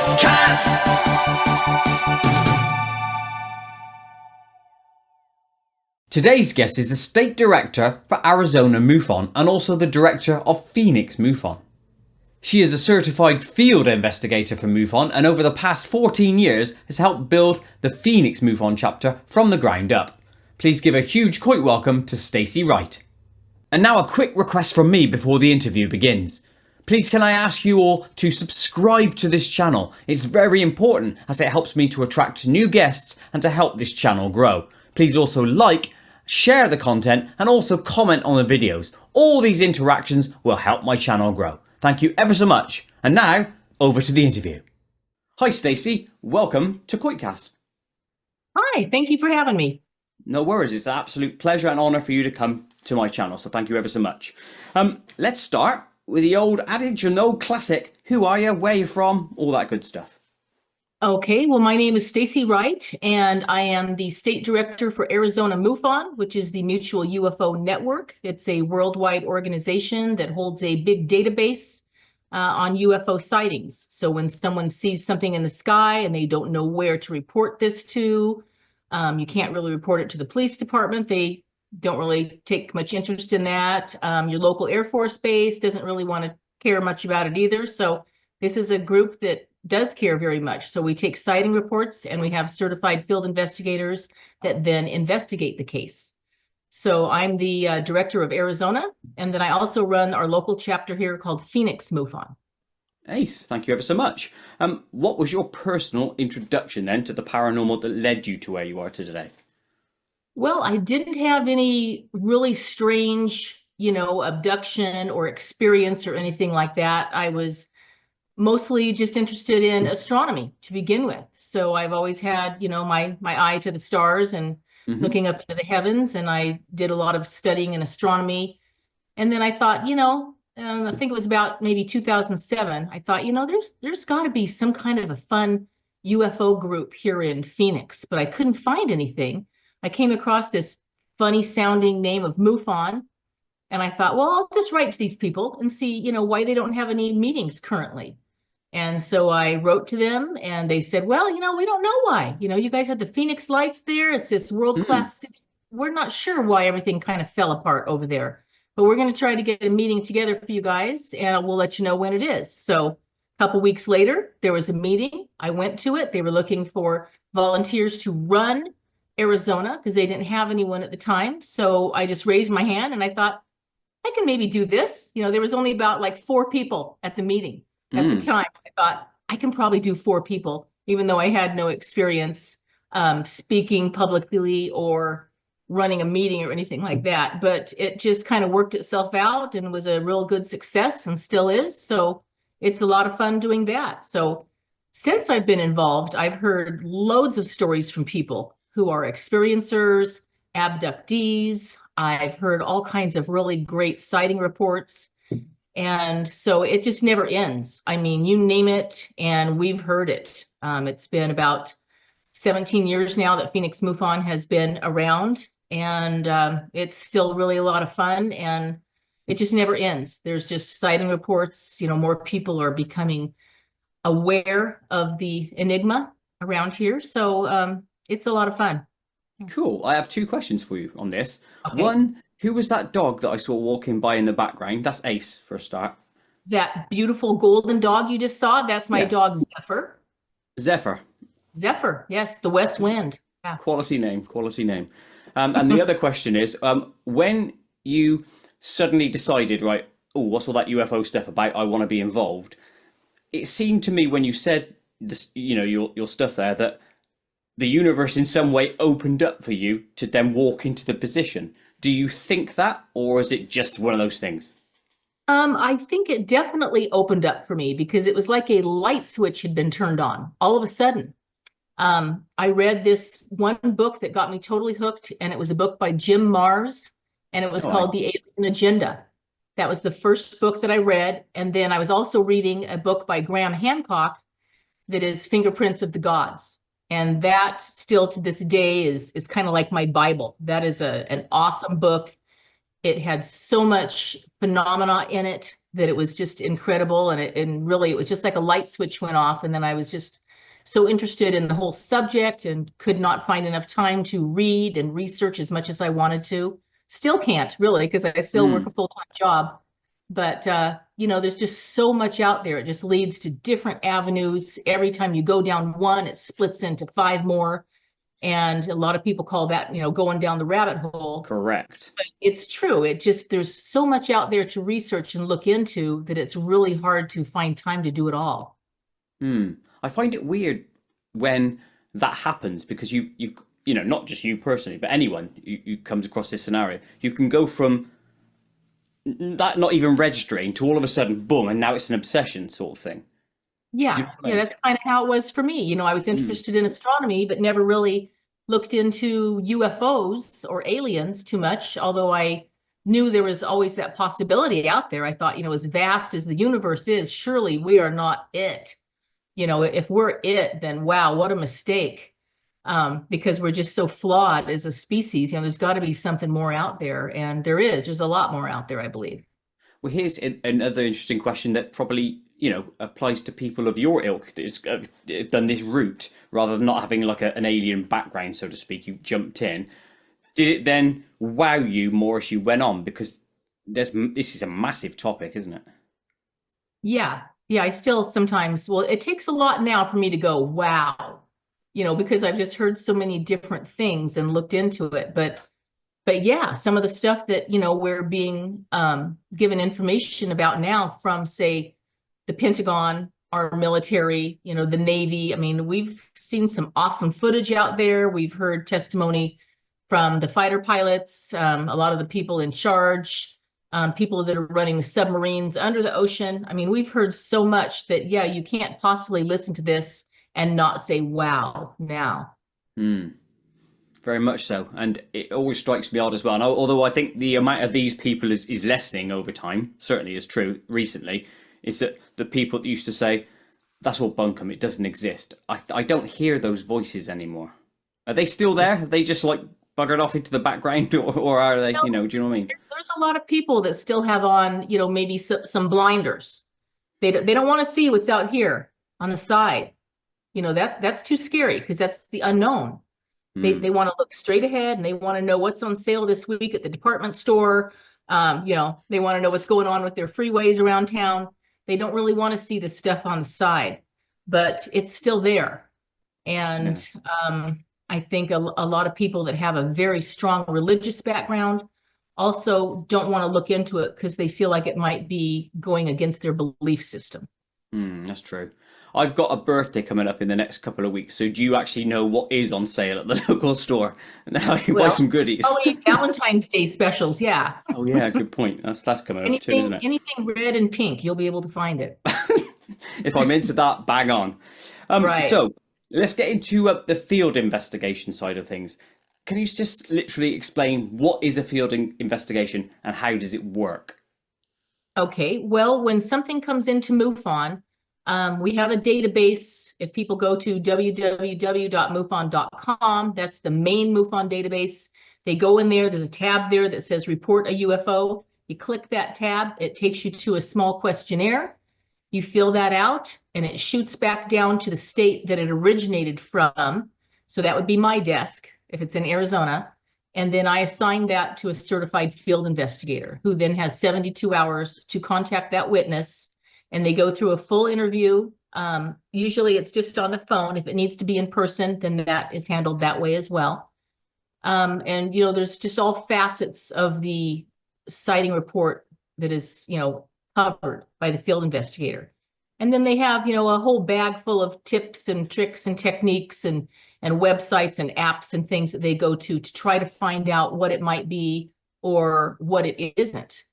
KoitCast. Today's guest is the State Director for Arizona MUFON and also the Director of Phoenix MUFON. She is a certified Field Investigator for MUFON and over the past 14 years has helped build the Phoenix MUFON chapter from the ground up. Please give a huge Koit welcome to Stacey Wright. And now a quick request from me before the interview begins. Please can I ask you all to subscribe to this channel. It's very important as it helps me to attract new guests and to help this channel grow. Please also like, share the content and also comment on the videos. All these interactions will help my channel grow. Thank you ever so much. And now over to the interview. Hi Stacey, welcome to KoitCast. Hi, thank you for having me. No worries, it's an absolute pleasure and honour for you to come to my channel, so thank you ever so much. Let's start with the old adage and the old classic, who are you, where you from, all that good stuff. Okay, well, my name is Stacey Wright, and I am the State Director for Arizona MUFON, which is the Mutual UFO Network. It's a worldwide organization that holds a big database on UFO sightings. So when someone sees something in the sky and they don't know where to report this to, you can't really report it to the police department. They don't really take much interest in that. Your local Air Force base doesn't really want to care much about it either. So this is a group that does care very much. So we take sighting reports and we have certified field investigators that then investigate the case. So I'm the director of Arizona, and then I also run our local chapter here called Phoenix MUFON. Ace, thank you ever so much. What was your personal introduction then to the paranormal that led you to where you are today? Well, I didn't have any really strange, abduction or experience or anything like that. I was mostly just interested in astronomy to begin with. So I've always had, my eye to the stars and looking up into the heavens. And I did a lot of studying in astronomy. And then I thought, I think it was about maybe 2007. I thought, there's got to be some kind of a fun UFO group here in Phoenix, but I couldn't find anything. I came across this funny sounding name of MUFON. And I thought, well, I'll just write to these people and see, why they don't have any meetings currently. And so I wrote to them and they said, well, we don't know why. You guys have the Phoenix lights there. It's this world-class city. We're not sure why everything kind of fell apart over there. But we're going to try to get a meeting together for you guys, and we'll let you know when it is. So a couple weeks later, there was a meeting. I went to it. They were looking for volunteers to run Arizona because they didn't have anyone at the time. So I just raised my hand and I thought, I can maybe do this. There was only about like 4 people at the meeting at the time. I thought I can probably do 4 people, even though I had no experience speaking publicly or running a meeting or anything like that. But it just kind of worked itself out and was a real good success and still is. So it's a lot of fun doing that. So since I've been involved, I've heard loads of stories from people who are experiencers, abductees. I've heard all kinds of really great sighting reports. And so it just never ends. I mean, you name it, and we've heard it. It's been about 17 years now that Phoenix MUFON has been around, and it's still really a lot of fun, and it just never ends. There's just sighting reports. More people are becoming aware of the enigma around here. So it's a lot of fun. Cool. I have 2 questions for you on this. Okay. One, who was that dog that I saw walking by in the background? That's Ace for a start. That beautiful golden dog you just saw, that's my dog Zephyr. Zephyr. Zephyr, yes, the West Wind. Yeah. Quality name, quality name. And the other question is, when you suddenly decided, right, oh, what's all that UFO stuff about? I want to be involved. It seemed to me when you said this, your stuff there, that the universe in some way opened up for you to then walk into the position. Do you think that, or is it just one of those things? I think it definitely opened up for me because it was like a light switch had been turned on all of a sudden. I read this one book that got me totally hooked, and it was a book by Jim Marrs, and it was called The Alien Agenda. That was the first book that I read. And then I was also reading a book by Graham Hancock that is Fingerprints of the Gods. And that still to this day is kind of like my Bible. That is an awesome book. It had so much phenomena in it that it was just incredible. And really, it was just like a light switch went off. And then I was just so interested in the whole subject and could not find enough time to read and research as much as I wanted to. Still can't really, because I still work a full-time job. But, there's just so much out there. It just leads to different avenues. Every time you go down one, it splits into 5 more. And a lot of people call that, going down the rabbit hole. Correct. But it's true. There's so much out there to research and look into that it's really hard to find time to do it all. I find it weird when that happens because you've not just you personally, but anyone who comes across this scenario, you can go from that not even registering to all of a sudden, boom, and now it's an obsession sort of thing. Yeah, Do you know what I mean? that's kind of how it was for me. I was interested in astronomy, but never really looked into UFOs or aliens too much, although I knew there was always that possibility out there. I thought, as vast as the universe is, surely we are not it. If we're it, then wow, what a mistake. Because we're just so flawed as a species. There's got to be something more out there, and there's a lot more out there, I believe. Well, here's another interesting question that probably, applies to people of your ilk that have done this route rather than not having like an alien background, so to speak. You jumped in. Did it then wow you more as you went on? Because this is a massive topic, isn't it? Yeah. Yeah. I still sometimes, well, it takes a lot now for me to go, wow, because I've just heard so many different things and looked into it. But yeah, some of the stuff that, we're being given information about now from, say, the Pentagon, our military, the Navy. I mean, we've seen some awesome footage out there. We've heard testimony from the fighter pilots, a lot of the people in charge, people that are running the submarines under the ocean. I mean, we've heard so much that, yeah, you can't possibly listen to this and not say, wow, now. Very much so. And it always strikes me odd as well. And although I think the amount of these people is lessening over time, certainly is true recently, is that the people that used to say, that's all bunkum, it doesn't exist. I don't hear those voices anymore. Are they still there? Have they just like buggered off into the background or are they, do you know what I mean? There's a lot of people that still have on, maybe some blinders. They don't want to see what's out here on the side. That's too scary because that's the unknown. They want to look straight ahead and they want to know what's on sale this week at the department store. They want to know what's going on with their freeways around town. They don't really want to see the stuff on the side, but it's still there. And I think a lot of people that have a very strong religious background also don't want to look into it because they feel like it might be going against their belief system. That's true. I've got a birthday coming up in the next couple of weeks. So do you actually know what is on sale at the local store? Now I can buy some goodies. Valentine's Day specials, yeah. Oh yeah, good point. That's coming up too, isn't it? Anything red and pink, you'll be able to find it. If I'm into that, bang on. Right. So let's get into the field investigation side of things. Can you just literally explain what is a field investigation and how does it work? Okay, well, when something comes into MUFON, we have a database. If people go to www.mufon.com, that's the main MUFON database. They go in there, there's a tab there that says report a UFO. You click that tab, it takes you to a small questionnaire. You fill that out and it shoots back down to the state that it originated from. So that would be my desk if it's in Arizona. And then I assign that to a certified field investigator who then has 72 hours to contact that witness. And they go through a full interview. Usually it's just on the phone. If it needs to be in person, then that is handled that way as well. And, there's just all facets of the sighting report that is, covered by the field investigator. And then they have, a whole bag full of tips and tricks and techniques and websites and apps and things that they go to try to find out what it might be or what it isn't.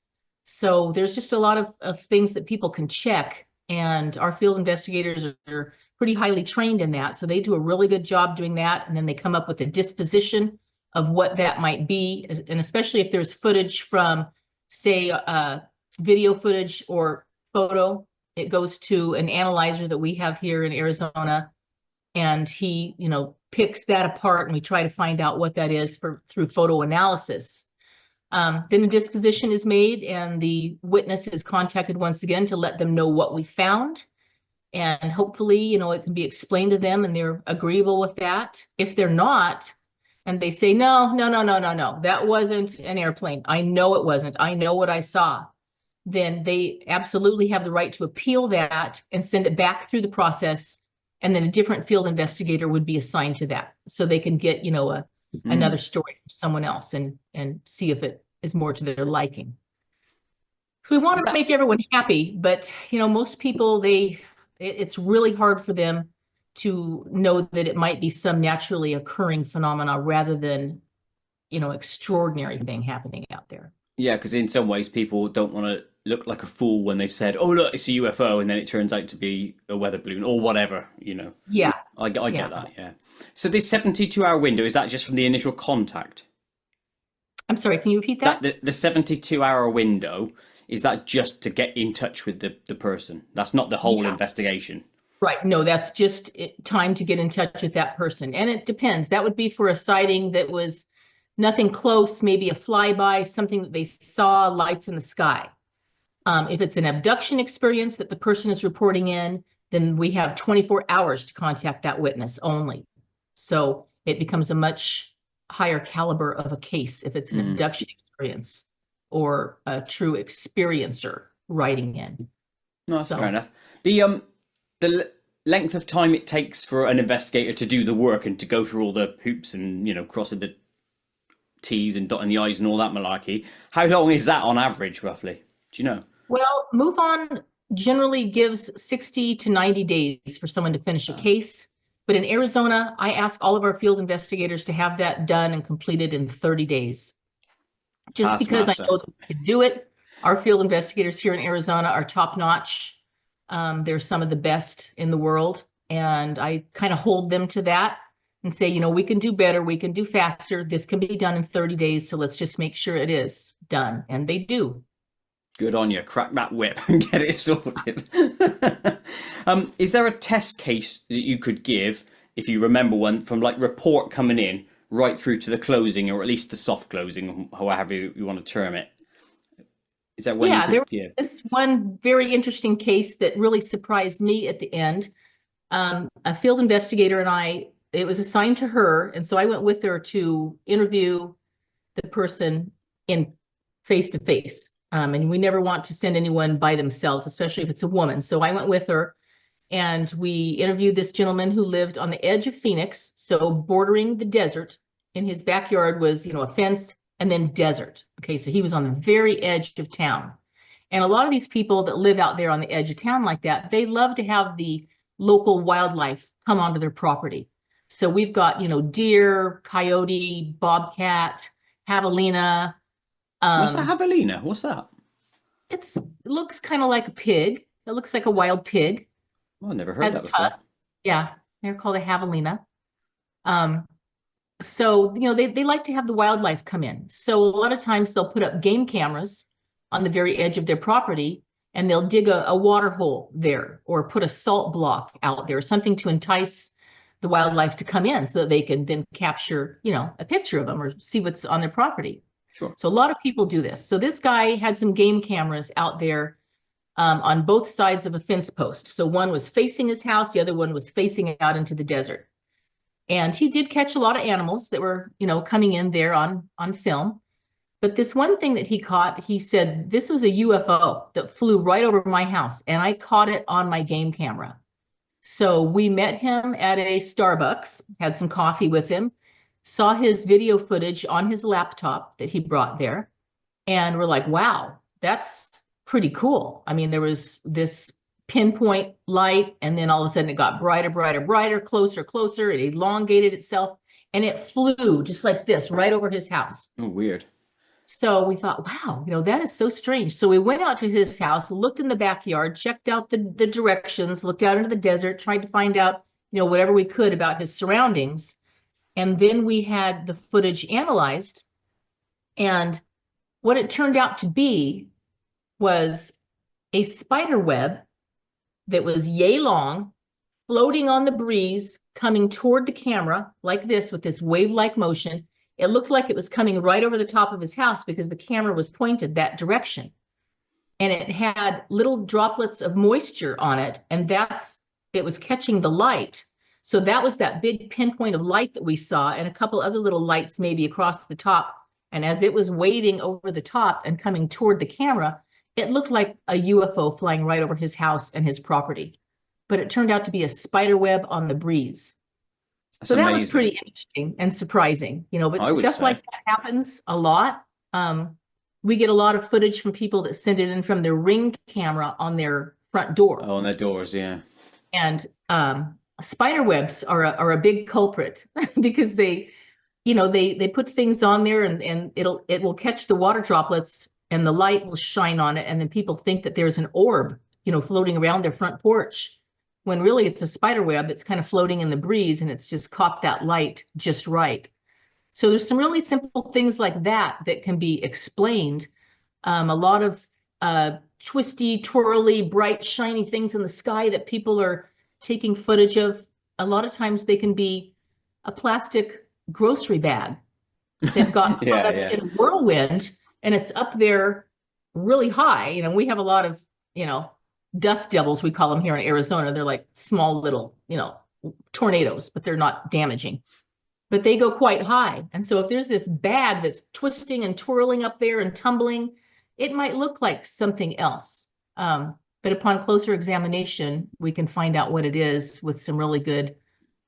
So there's just a lot of things that people can check, and our field investigators are pretty highly trained in that. So they do a really good job doing that. And then they come up with a disposition of what that might be. And especially if there's footage from, say, video footage or photo, it goes to an analyzer that we have here in Arizona. And he, picks that apart and we try to find out what that is through photo analysis. Then a disposition is made and the witness is contacted once again to let them know what we found. And hopefully, it can be explained to them and they're agreeable with that. If they're not, and they say, no, no, no, no, no, no, that wasn't an airplane. I know it wasn't. I know what I saw. Then they absolutely have the right to appeal that and send it back through the process. And then a different field investigator would be assigned to that. So they can get, another story from someone else and see if it is more to their liking. So we want to make everyone happy, but most people, it's really hard for them to know that it might be some naturally occurring phenomena rather than, extraordinary thing happening out there. Yeah, because in some ways people don't want to look like a fool when they've said, "Oh, look, it's a UFO," and then it turns out to be a weather balloon or whatever. Yeah, I get that. Yeah. So this 72-hour window, is that just from the initial contact? I'm sorry, can you repeat that? The 72-hour window, is that just to get in touch with the person? That's not the whole investigation. Right. No, that's just time to get in touch with that person. And it depends. That would be for a sighting that was nothing close, maybe a flyby, something that they saw, lights in the sky. If it's an abduction experience that the person is reporting in, then we have 24 hours to contact that witness only. So it becomes a much higher caliber of a case if it's an abduction experience or a true experiencer writing in. No, that's fair enough. The length of time it takes for an investigator to do the work and to go through all the hoops and crossing the T's and dotting the I's and all that malarkey, how long is that on average, roughly? Do you know? Well, MUFON generally gives 60 to 90 days for someone to finish a case. But in Arizona, I ask all of our field investigators to have that done and completed in 30 days. Just because I know that we can do it. Our field investigators here in Arizona are top notch. They're some of the best in the world. And I kind of hold them to that and say, we can do better. We can do faster. This can be done in 30 days. So let's just make sure it is done. And they do. Good on you. Crack that whip and get it sorted. Is there a test case that you could give, if you remember one, from like report coming in right through to the closing, or at least the soft closing, however you want to term it? Is that one you could give? Yeah, there was this one very interesting case that really surprised me at the end. A field investigator and it was assigned to her, and so I went with her to interview the person in face-to-face. And we never want to send anyone by themselves, especially if it's a woman. So I went with her and we interviewed this gentleman who lived on the edge of Phoenix, so bordering the desert. In his backyard was, a fence and then desert. Okay, so he was on the very edge of town. And a lot of these people that live out there on the edge of town like that, they love to have the local wildlife come onto their property. So we've got, deer, coyote, bobcat, javelina. What's a javelina? What's that? It looks kind of like a pig. It looks like a wild pig. Oh, I never heard that before. Tusks. Yeah, they're called a javelina. So, they like to have the wildlife come in. So a lot of times they'll put up game cameras on the very edge of their property, and they'll dig a water hole there or put a salt block out there, something to entice the wildlife to come in so that they can then capture, a picture of them or see what's on their property. Sure. So a lot of people do this. So this guy had some game cameras out there on both sides of a fence post. So one was facing his house, the other one was facing out into the desert. And he did catch a lot of animals that were, coming in there on film. But this one thing that he caught, he said, this was a UFO that flew right over my house, and I caught it on my game camera. So we met him at a Starbucks, had some coffee with him, saw his video footage on his laptop that he brought there. And we're like, wow, that's pretty cool. I mean, there was this pinpoint light, and then all of a sudden it got brighter, brighter, brighter, closer, closer. It elongated itself, and it flew just like this right over his house. Oh, weird. So we thought, wow, that is so strange. So we went out to his house, looked in the backyard, checked out the directions, looked out into the desert, tried to find out, whatever we could about his surroundings. And then we had the footage analyzed. And what it turned out to be was a spider web that was yay long, floating on the breeze, coming toward the camera like this with this wave-like motion. It looked like it was coming right over the top of his house because the camera was pointed that direction. And it had little droplets of moisture on it, and it was catching the light. So that was that big pinpoint of light that we saw, and a couple other little lights maybe across the top. And as it was waving over the top and coming toward the camera, it looked like a UFO flying right over his house and his property. But it turned out to be a spider web on the breeze. That's So that amazing. was pretty interesting and surprising, but I would stuff say. like that happens a lot. We get a lot of footage from people that send it in from their Ring camera on their front door. Oh, on their doors, yeah. And spider webs are a big culprit because they put things on there, and it will catch the water droplets and the light will shine on it, and then people think that there's an orb, floating around their front porch, when really it's a spider web that's kind of floating in the breeze, and it's just caught that light just right. So there's some really simple things like that can be explained. A lot of twisty, twirly, bright, shiny things in the sky that people are taking footage of. A lot of times they can be a plastic grocery bag that got caught up in a whirlwind, and it's up there really high. We have a lot of, dust devils, we call them here in Arizona. They're like small little, tornadoes, but they're not damaging. But they go quite high. And so if there's this bag that's twisting and twirling up there and tumbling, it might look like something else. But upon closer examination, we can find out what it is with some really good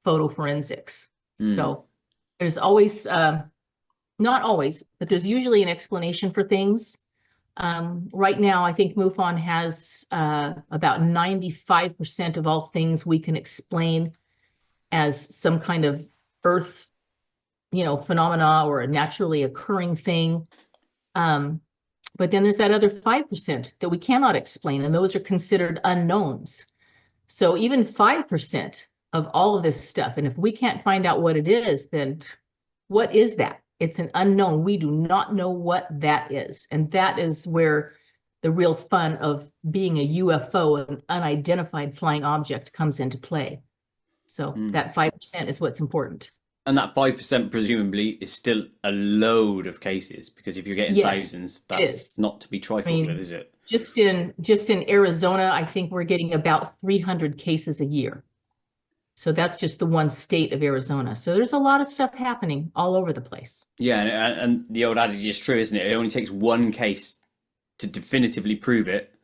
photo forensics. So there's always, not always, but there's usually an explanation for things. Right now, I think MUFON has about 95% of all things we can explain as some kind of Earth, phenomena or a naturally occurring thing. But then there's that other 5% that we cannot explain, and those are considered unknowns. So even 5% of all of this stuff, and if we can't find out what it is, then what is that? It's an unknown. We do not know what that is. And that is where the real fun of being a UFO, an unidentified flying object, comes into play. So that 5% is what's important. And that 5% presumably is still a load of cases, because if you're getting thousands, that's not to be trifled with, is it? Just in Arizona, I think we're getting about 300 cases a year. So that's just the one state of Arizona. So there's a lot of stuff happening all over the place. Yeah, and the old adage is true, isn't it? It only takes one case to definitively prove it,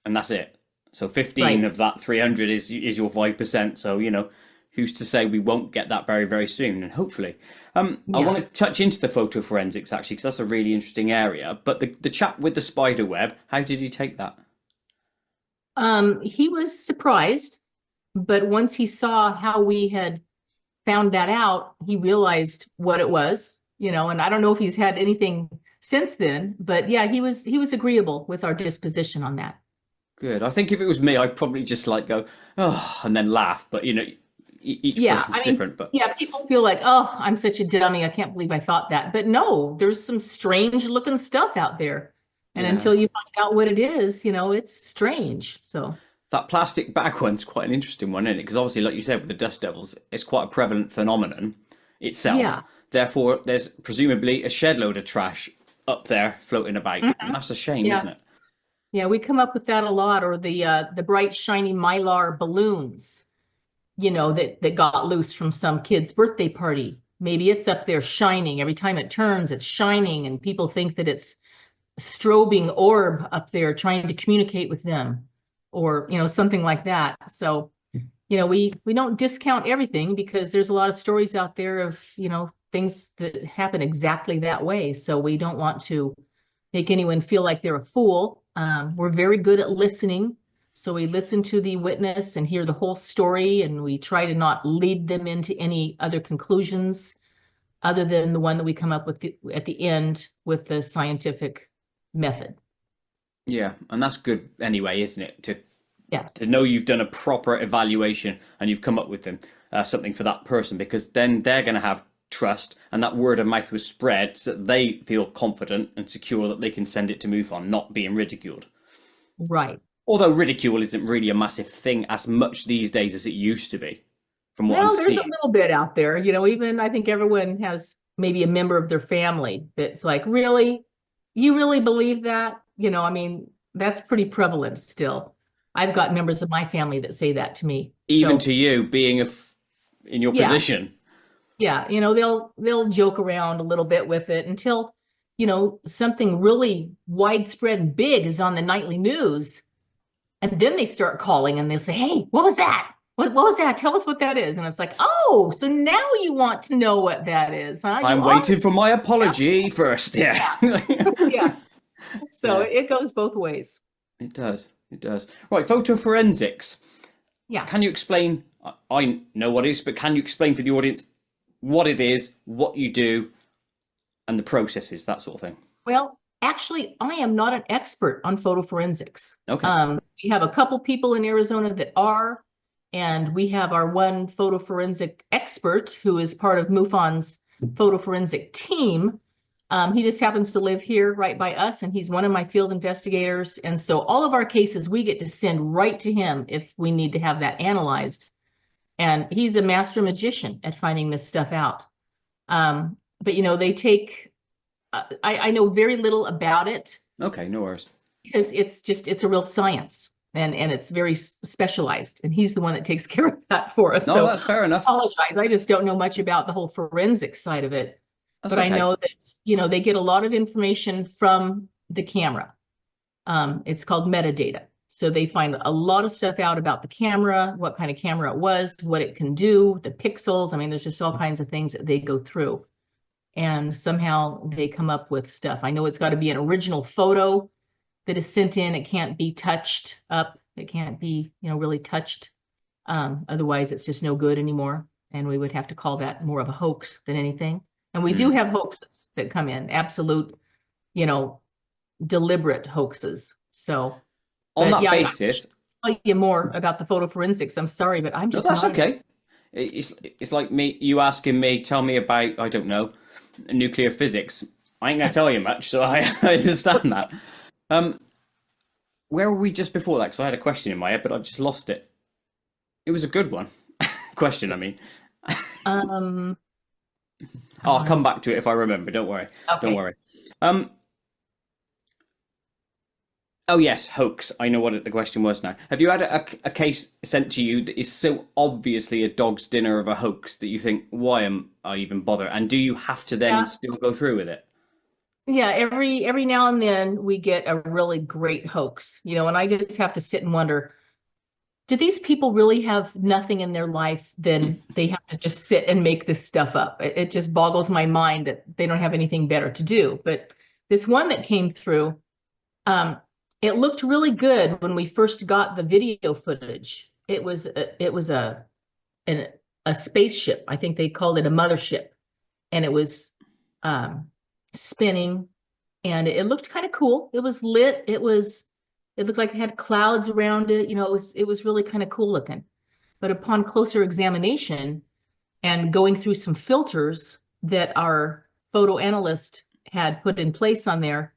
and that's it. So 15 of that 300 is your 5%. So, who's to say we won't get that very, very soon? And hopefully. I want to touch into the photo forensics, actually, because that's a really interesting area. But the chap with the spider web, how did he take that? He was surprised. But once he saw how we had found that out, he realized what it was, and I don't know if he's had anything since then, but yeah, he was agreeable with our disposition on that. Good. I think if it was me, I'd probably just go, oh, and then laugh. But, each person's different. But yeah, people feel like, oh, I'm such a dummy. I can't believe I thought that. But no, there's some strange looking stuff out there. And until you find out what it is, it's strange. So that plastic bag one's quite an interesting one, isn't it? Because obviously, like you said, with the dust devils, it's quite a prevalent phenomenon itself. Yeah. Therefore, there's presumably a shed load of trash up there floating about. And that's a shame, isn't it? Yeah, we come up with that a lot. Or the bright, shiny Mylar balloons, that got loose from some kid's birthday party. Maybe it's up there shining. Every time it turns, it's shining, and people think that it's a strobing orb up there trying to communicate with them. Or, something like that. So, we don't discount everything, because there's a lot of stories out there of, things that happen exactly that way. So we don't want to make anyone feel like they're a fool. We're very good at listening. So we listen to the witness and hear the whole story, and we try to not lead them into any other conclusions other than the one that we come up with at the end with the scientific method. Yeah, and that's good anyway, isn't it? To know you've done a proper evaluation and you've come up with something for that person, because then they're going to have trust, and that word of mouth was spread so that they feel confident and secure that they can send it to MUFON, not being ridiculed. Right. Although ridicule isn't really a massive thing as much these days as it used to be, from what I'm seeing. There's a little bit out there. Even I think everyone has maybe a member of their family that's like, really? You really believe that? I mean, that's pretty prevalent still. I've got members of my family that say that to me. Even So to you, being in your yeah, position. yeah, they'll joke around a little bit with it until, something really widespread and big is on the nightly news. And then they start calling and they'll say, hey, what was that? What was that? Tell us what that is. And it's like, oh, so now you want to know what that is, huh? I'm waiting for my apology first. Yeah. Yeah. So Yeah. it goes both ways. It does. It does. Right. Photo forensics. Yeah. Can you explain? I know what it is, but can you explain for the audience what it is, what you do, and the processes, that sort of thing? Well, actually, I am not an expert on photo forensics. Okay. We have a couple people in Arizona that are, and we have our one photo forensic expert who is part of MUFON's photo forensic team. He just happens to live here right by us, and he's one of my field investigators. And so all of our cases, we get to send right to him if we need to have that analyzed. And he's a master magician at finding this stuff out. But they take, I know very little about it. Okay, no worries. Because it's a real science, and it's very specialized, and he's the one that takes care of that for us. No, So that's fair enough. I apologize. I just don't know much about the whole forensic side of it. That's But okay. I know that, they get a lot of information from the camera. It's called metadata. So they find a lot of stuff out about the camera, what kind of camera it was, what it can do, the pixels. I mean, there's just all kinds of things that they go through. And somehow they come up with stuff. I know it's got to be an original photo that is sent in. It can't be touched up. It can't be, really touched. Otherwise, it's just no good anymore. And we would have to call that more of a hoax than anything. And we do have hoaxes that come in, absolute, deliberate hoaxes. So on that basis, I'll tell you more about the photo forensics. I'm sorry, but I'm just that's not. Okay. It's like you asking me, tell me about, I don't know, nuclear physics. I ain't gonna tell you much, so I understand that. Where were we just before that? Because I had a question in my head, but I just lost it. It was a good one. Question, I mean. I'll come back to it if I remember. Don't worry. Okay. Don't worry. Oh yes, hoax. I know what the question was now. Have you had a case sent to you that is so obviously a dog's dinner of a hoax that you think, why am I even bother? And do you have to then still go through with it? Yeah, every now and then we get a really great hoax, and I just have to sit and wonder, do these people really have nothing in their life? Then they have to just sit and make this stuff up. It just boggles my mind that they don't have anything better to do. But this one that came through, it looked really good when we first got the video footage. It was a spaceship. I think they called it a mothership, and it was spinning, and it looked kind of cool. It was lit. It looked like it had clouds around it. It was really kind of cool looking. But upon closer examination and going through some filters that our photo analyst had put in place on there,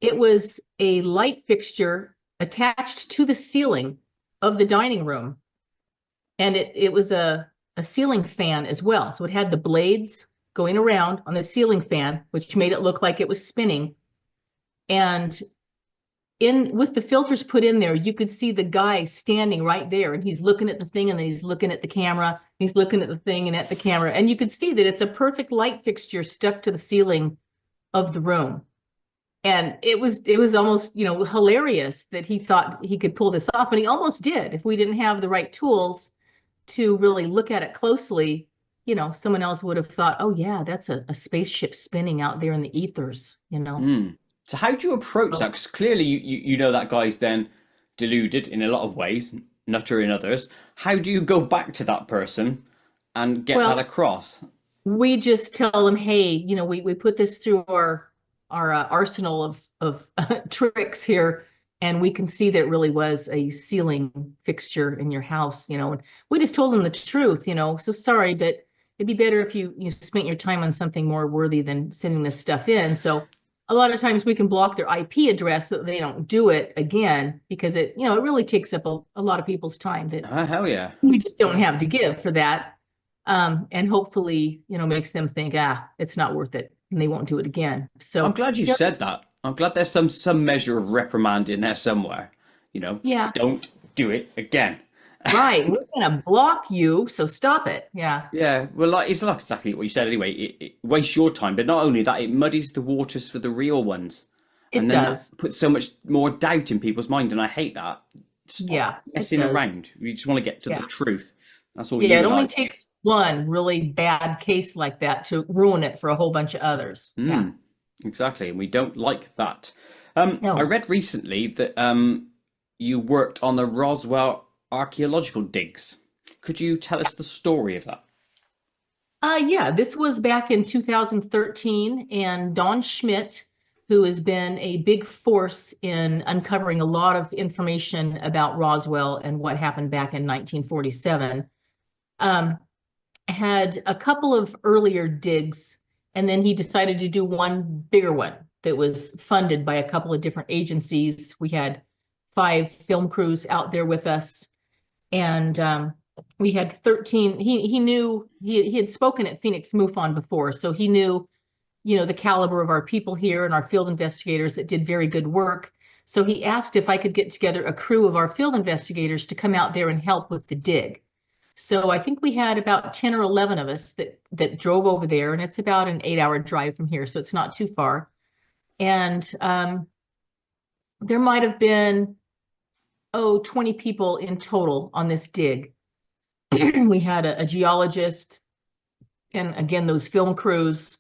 it was a light fixture attached to the ceiling of the dining room. And it was a ceiling fan as well. So it had the blades going around on the ceiling fan, which made it look like it was spinning. And with the filters put in there, you could see the guy standing right there, and he's looking at the thing, and then he's looking at the camera, he's looking at the thing and at the camera. And you could see that it's a perfect light fixture stuck to the ceiling of the room. And it was almost, hilarious that he thought he could pull this off, and he almost did. If we didn't have the right tools to really look at it closely, someone else would have thought, oh yeah, that's a spaceship spinning out there in the ethers, So how do you approach that? Because clearly you know that guy's then deluded in a lot of ways, nutter in others. How do you go back to that person and get that across? We just tell them, hey, we put this through our arsenal of tricks here, and we can see that it really was a ceiling fixture in your house, and we just told them the truth, so sorry, but it'd be better if you spent your time on something more worthy than sending this stuff in. So a lot of times we can block their IP address so that they don't do it again, because it really takes up a lot of people's time that Hell yeah. we just don't have to give for that. And hopefully, makes them think, it's not worth it, and they won't do it again. I'm So, glad you yep, said that. I'm glad there's some measure of reprimand in there somewhere. yeah, Don't do it again. right. We're gonna block you, so stop it. Yeah, Yeah, well, it's like exactly what you said anyway. It wastes your time, but not only that, it muddies the waters for the real ones, it and then that does. puts so much more doubt in people's mind. And I hate that. Stop Yeah, it messing does. around. We just want to get to the Yeah. truth. That's all Yeah, you it and I only want. takes one really bad case like that to ruin it for a whole bunch of others. Yeah. Exactly, and we don't like that. I No. read recently that you worked on the Roswell archaeological digs. Could you tell us the story of that? Yeah, this was back in 2013, and Don Schmidt, who has been a big force in uncovering a lot of information about Roswell and what happened back in 1947, um, had a couple of earlier digs, and then he decided to do one bigger one that was funded by a couple of different agencies. We had 5 film crews out there with us, and we had 13. He knew he had spoken at Phoenix MUFON before, so he knew, the caliber of our people here and our field investigators that did very good work. So he asked if I could get together a crew of our field investigators to come out there and help with the dig. So I think we had about 10 or 11 of us that drove over there, and it's about an 8-hour drive from here, so it's not too far. And there might have been 20 people in total on this dig. We had a geologist, and again, those film crews.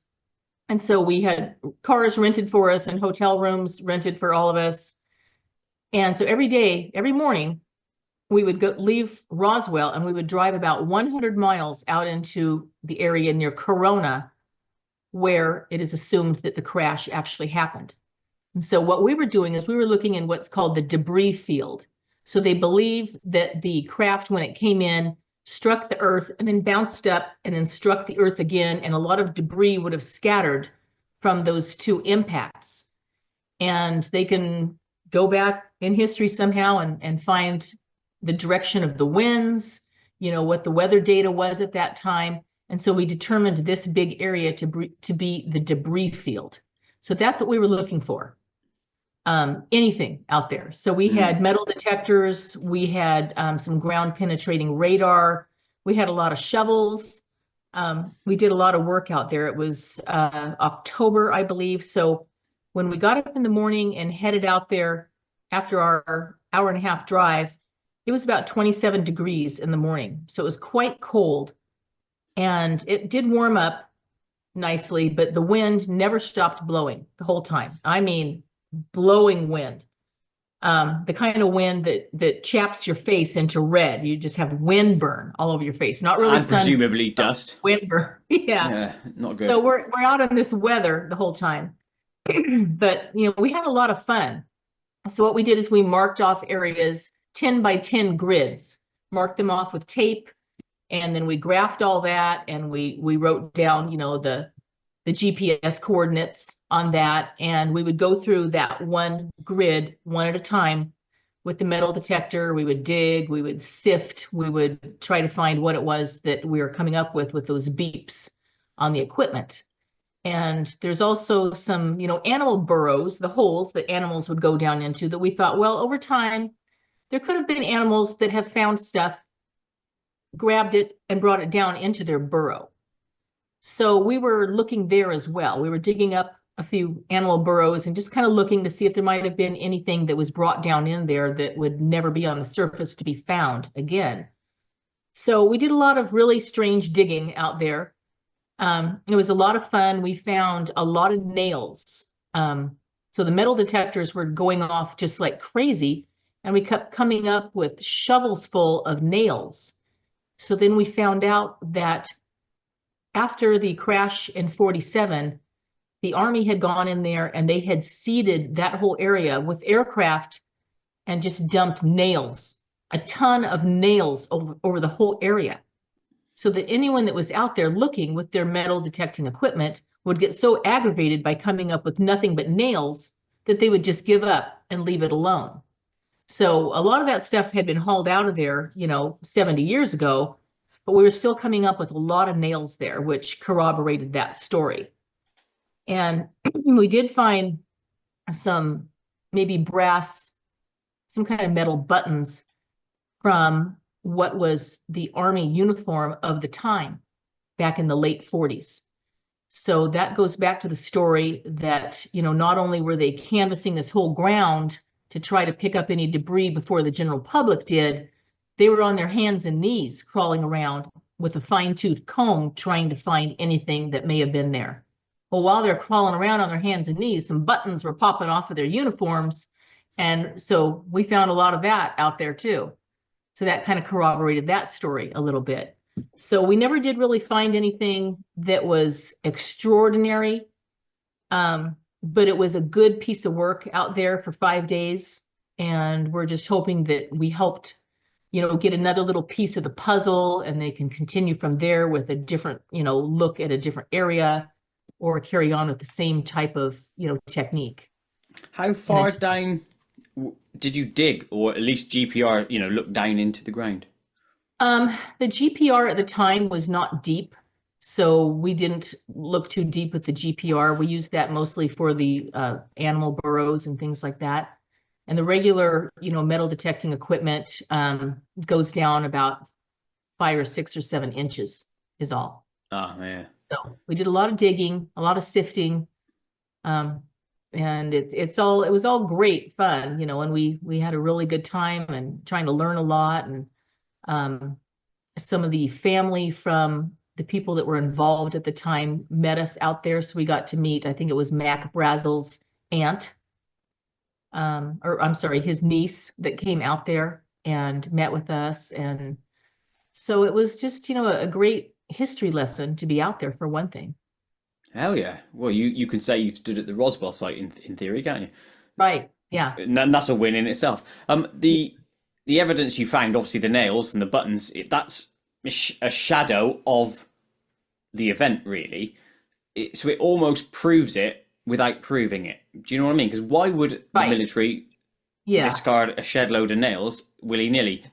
And so we had cars rented for us and hotel rooms rented for all of us. And so every day, every morning, we would leave Roswell, and we would drive about 100 miles out into the area near Corona, where it is assumed that the crash actually happened. And so what we were doing is we were looking in what's called the debris field. So they believe that the craft, when it came in, struck the earth and then bounced up and then struck the earth again, and a lot of debris would have scattered from those two impacts. And they can go back in history somehow and find the direction of the winds, what the weather data was at that time. And so we determined this big area to be the debris field. So that's what we were looking for. Anything out there. So we had metal detectors, we had some ground penetrating radar, we had a lot of shovels. We did a lot of work out there. It was October, I believe. So when we got up in the morning and headed out there after our hour-and-a-half drive, it was about 27 degrees in the morning. So it was quite cold, and it did warm up nicely, but the wind never stopped blowing the whole time. I mean, blowing wind, the kind of wind that chaps your face into red. You just have wind burn all over your face. Not really And sun, presumably dust. wind burn. Yeah. Yeah, not good. So we're out in this weather the whole time, but we had a lot of fun. So what we did is we marked off areas 10 by 10 grids, marked them off with tape, and then we graphed all that, and we wrote down the GPS coordinates on that, and we would go through that one grid one at a time with the metal detector. We would dig, we would sift, we would try to find what it was that we were coming up with those beeps on the equipment. And there's also some, animal burrows, the holes that animals would go down into, that we thought, well, over time, there could have been animals that have found stuff, grabbed it, and brought it down into their burrow. So we were looking there as well. We were digging up a few animal burrows and just kind of looking to see if there might have been anything that was brought down in there that would never be on the surface to be found again. So we did a lot of really strange digging out there. It was a lot of fun. We found a lot of nails. So the metal detectors were going off just like crazy, and we kept coming up with shovels full of nails. So then we found out that after the crash in 47, the Army had gone in there and they had seeded that whole area with aircraft and just dumped nails, a ton of nails over the whole area, so that anyone that was out there looking with their metal detecting equipment would get so aggravated by coming up with nothing but nails that they would just give up and leave it alone. So a lot of that stuff had been hauled out of there, 70 years ago, but we were still coming up with a lot of nails there, which corroborated that story. And we did find some maybe brass, some kind of metal buttons from what was the Army uniform of the time back in the late 40s. So that goes back to the story that, not only were they canvassing this whole ground to try to pick up any debris before the general public did, they were on their hands and knees crawling around with a fine-toothed comb trying to find anything that may have been there. Well, while they're crawling around on their hands and knees, some buttons were popping off of their uniforms. And so we found a lot of that out there too. So that kind of corroborated that story a little bit. So we never did really find anything that was extraordinary, but it was a good piece of work out there for 5 days. And we're just hoping that we helped, get another little piece of the puzzle, and they can continue from there with a different, look at a different area, or carry on with the same type of, technique. How far down did you dig, or at least GPR, look down into the ground? The GPR at the time was not deep, so we didn't look too deep with the GPR. We used that mostly for the animal burrows and things like that. And the regular, metal detecting equipment goes down about 5 or 6 or 7 inches is all. Oh, yeah. So we did a lot of digging, a lot of sifting, and it was all great fun, and we had a really good time and trying to learn a lot. And some of the family from the people that were involved at the time met us out there, so we got to meet, I think it was Mac Brazel's aunt, or I'm sorry, his niece that came out there and met with us. And so it was just, a great history lesson to be out there, for one thing. Hell yeah. Well, you can say you've stood at the Roswell site in theory, can't you? Right. Yeah. And that's a win in itself. The evidence you found, obviously the nails and the buttons, that's a shadow of the event, really. So it almost proves it without proving it. Do you know what I mean? Because why would the military discard a shed load of nails willy-nilly?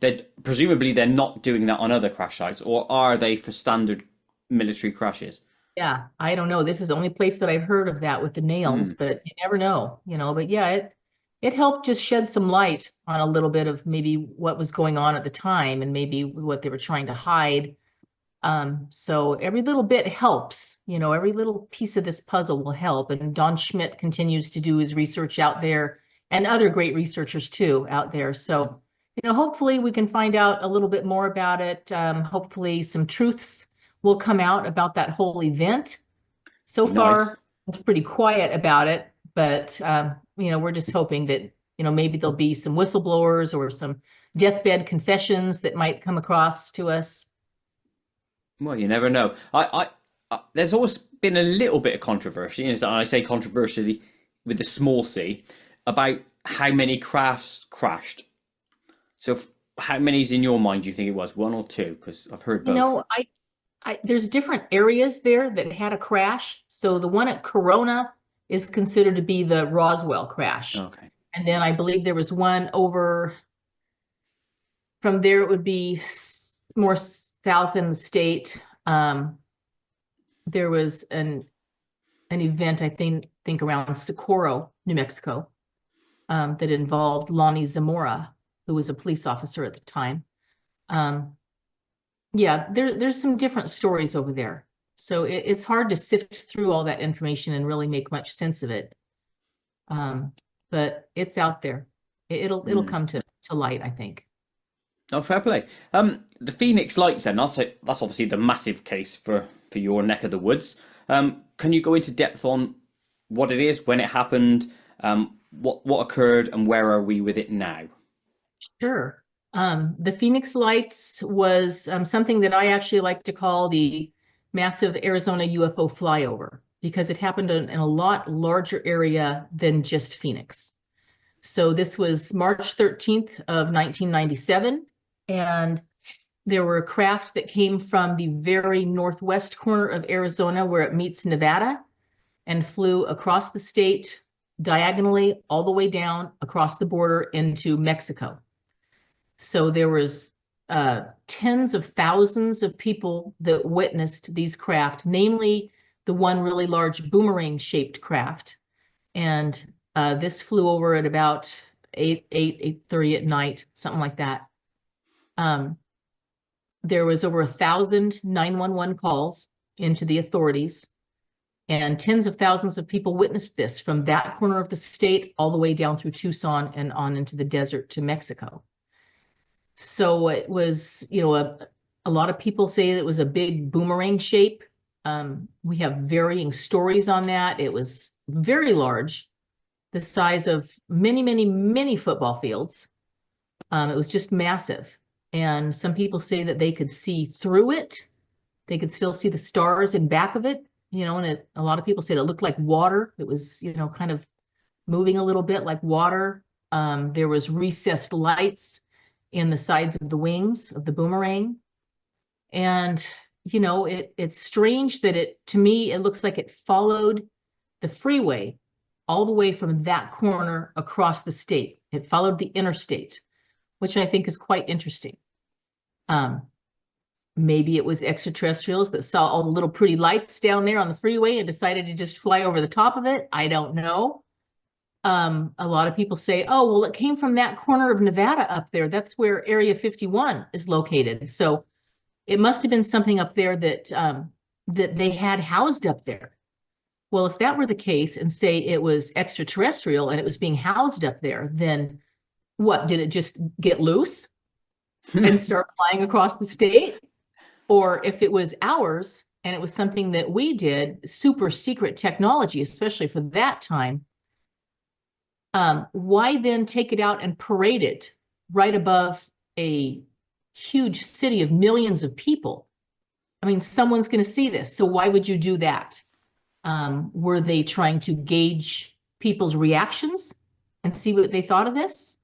Presumably they're not doing that on other crash sites, or are they for standard military crashes? Yeah, I don't know. This is the only place that I've heard of that with the nails, but you never know, but yeah, it helped just shed some light on a little bit of maybe what was going on at the time and maybe what they were trying to hide. So every little bit helps, every little piece of this puzzle will help. And Don Schmidt continues to do his research out there, and other great researchers too out there. So, hopefully we can find out a little bit more about it. Hopefully some truths will come out about that whole event. So far, it's pretty quiet about it, but we're just hoping that, maybe there'll be some whistleblowers or some deathbed confessions that might come across to us. Well, you never know. There's always been a little bit of controversy, and I say controversially with the small c, about how many crafts crashed. So how many's in your mind do you think it was? 1 or 2? Because I've heard both. There's different areas there that had a crash. So the one at Corona is considered to be the Roswell crash. Okay. And then I believe there was one over from there. It would be more south in the state. There was an event, I think around Socorro, New Mexico, that involved Lonnie Zamora, who was a police officer at the time. Yeah, there's some different stories over there. So it's hard to sift through all that information and really make much sense of it. But it's out there. It'll come to light, I think. Oh, fair play. The Phoenix Lights then, that's obviously the massive case for your neck of the woods. Can you go into depth on what it is, when it happened, what occurred, and where are we with it now? Sure. The Phoenix Lights was something that I actually like to call the massive Arizona UFO flyover, because it happened in a lot larger area than just Phoenix. So this was March 13th of 1997, and there were a craft that came from the very northwest corner of Arizona where it meets Nevada and flew across the state diagonally all the way down across the border into Mexico. So there was tens of thousands of people that witnessed these craft, namely the one really large boomerang-shaped craft. And this flew over at about 8:30 at night, something like that. There was over 1,000 911 calls into the authorities, and tens of thousands of people witnessed this from that corner of the state all the way down through Tucson and on into the desert to Mexico. So it was, a lot of people say it was a big boomerang shape. We have varying stories on that. It was very large, the size of many, many, many football fields. It was just massive. And some people say that they could see through it. They could still see the stars in back of it, and a lot of people said it looked like water. It was, kind of moving a little bit like water. There was recessed lights in the sides of the wings of the boomerang. And, it's strange that to me, it looks like it followed the freeway all the way from that corner across the state. It followed the interstate, which I think is quite interesting. Maybe it was extraterrestrials that saw all the little pretty lights down there on the freeway and decided to just fly over the top of it. I don't know. A lot of people say, oh, well, it came from that corner of Nevada up there. That's where Area 51 is located. So it must have been something up there that that they had housed up there. Well, if that were the case and say it was extraterrestrial and it was being housed up there, then what, did it just get loose and start flying across the state? Or if it was ours and it was something that we did, super secret technology, especially for that time, why then take it out and parade it right above a huge city of millions of people? I mean, someone's going to see this. So why would you do that? Were they trying to gauge people's reactions and see what they thought of this?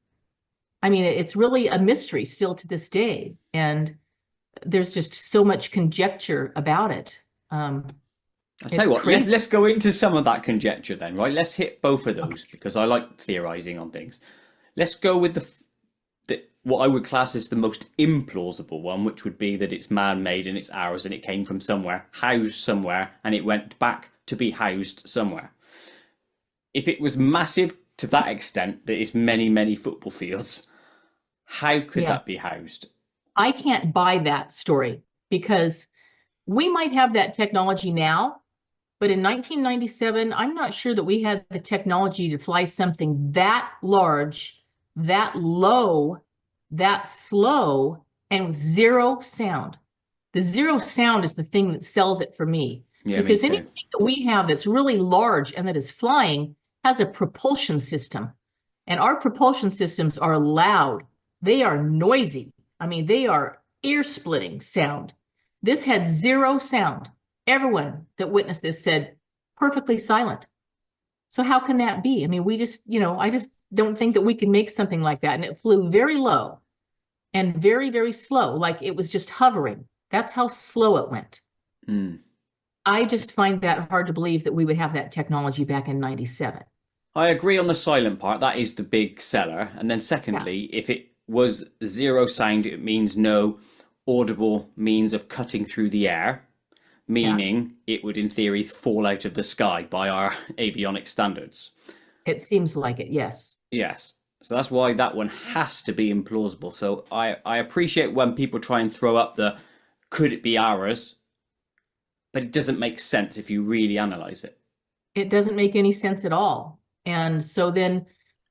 I mean, it's really a mystery still to this day. And there's just so much conjecture about it. I'll tell you what, let's go into some of that conjecture then, right? Let's hit both of those because I like theorizing on things. Let's go with what I would class as the most implausible one, which would be that it's man-made and it's ours and it came from somewhere, housed somewhere, and it went back to be housed somewhere. If it was massive to that extent that it's many, many football fields, how could that be housed? I can't buy that story because we might have that technology now, but in 1997, I'm not sure that we had the technology to fly something that large, that low, that slow, and with zero sound. The zero sound is the thing that sells it for me. Yeah, because me too. anything that we have that's really large and that is flying has a propulsion system. And our propulsion systems are loud. They are noisy. I mean, they are ear-splitting sound. This had zero sound. Everyone that witnessed this said perfectly silent. So how can that be? I mean, we just, I just don't think that we can make something like that. And it flew very low and very, very slow, like it was just hovering. That's how slow it went. I just find that hard to believe that we would have that technology back in 97. I agree on the silent part. That is the big seller. And then secondly, if it was zero sound, it means no audible means of cutting through the air, meaning it would in theory fall out of the sky by our avionics standards. It seems like it, yes. Yes. So that's why that one has to be implausible. So I appreciate when people try and throw up the could it be ours, but it doesn't make sense if you really analyze it. It doesn't make any sense at all. And so then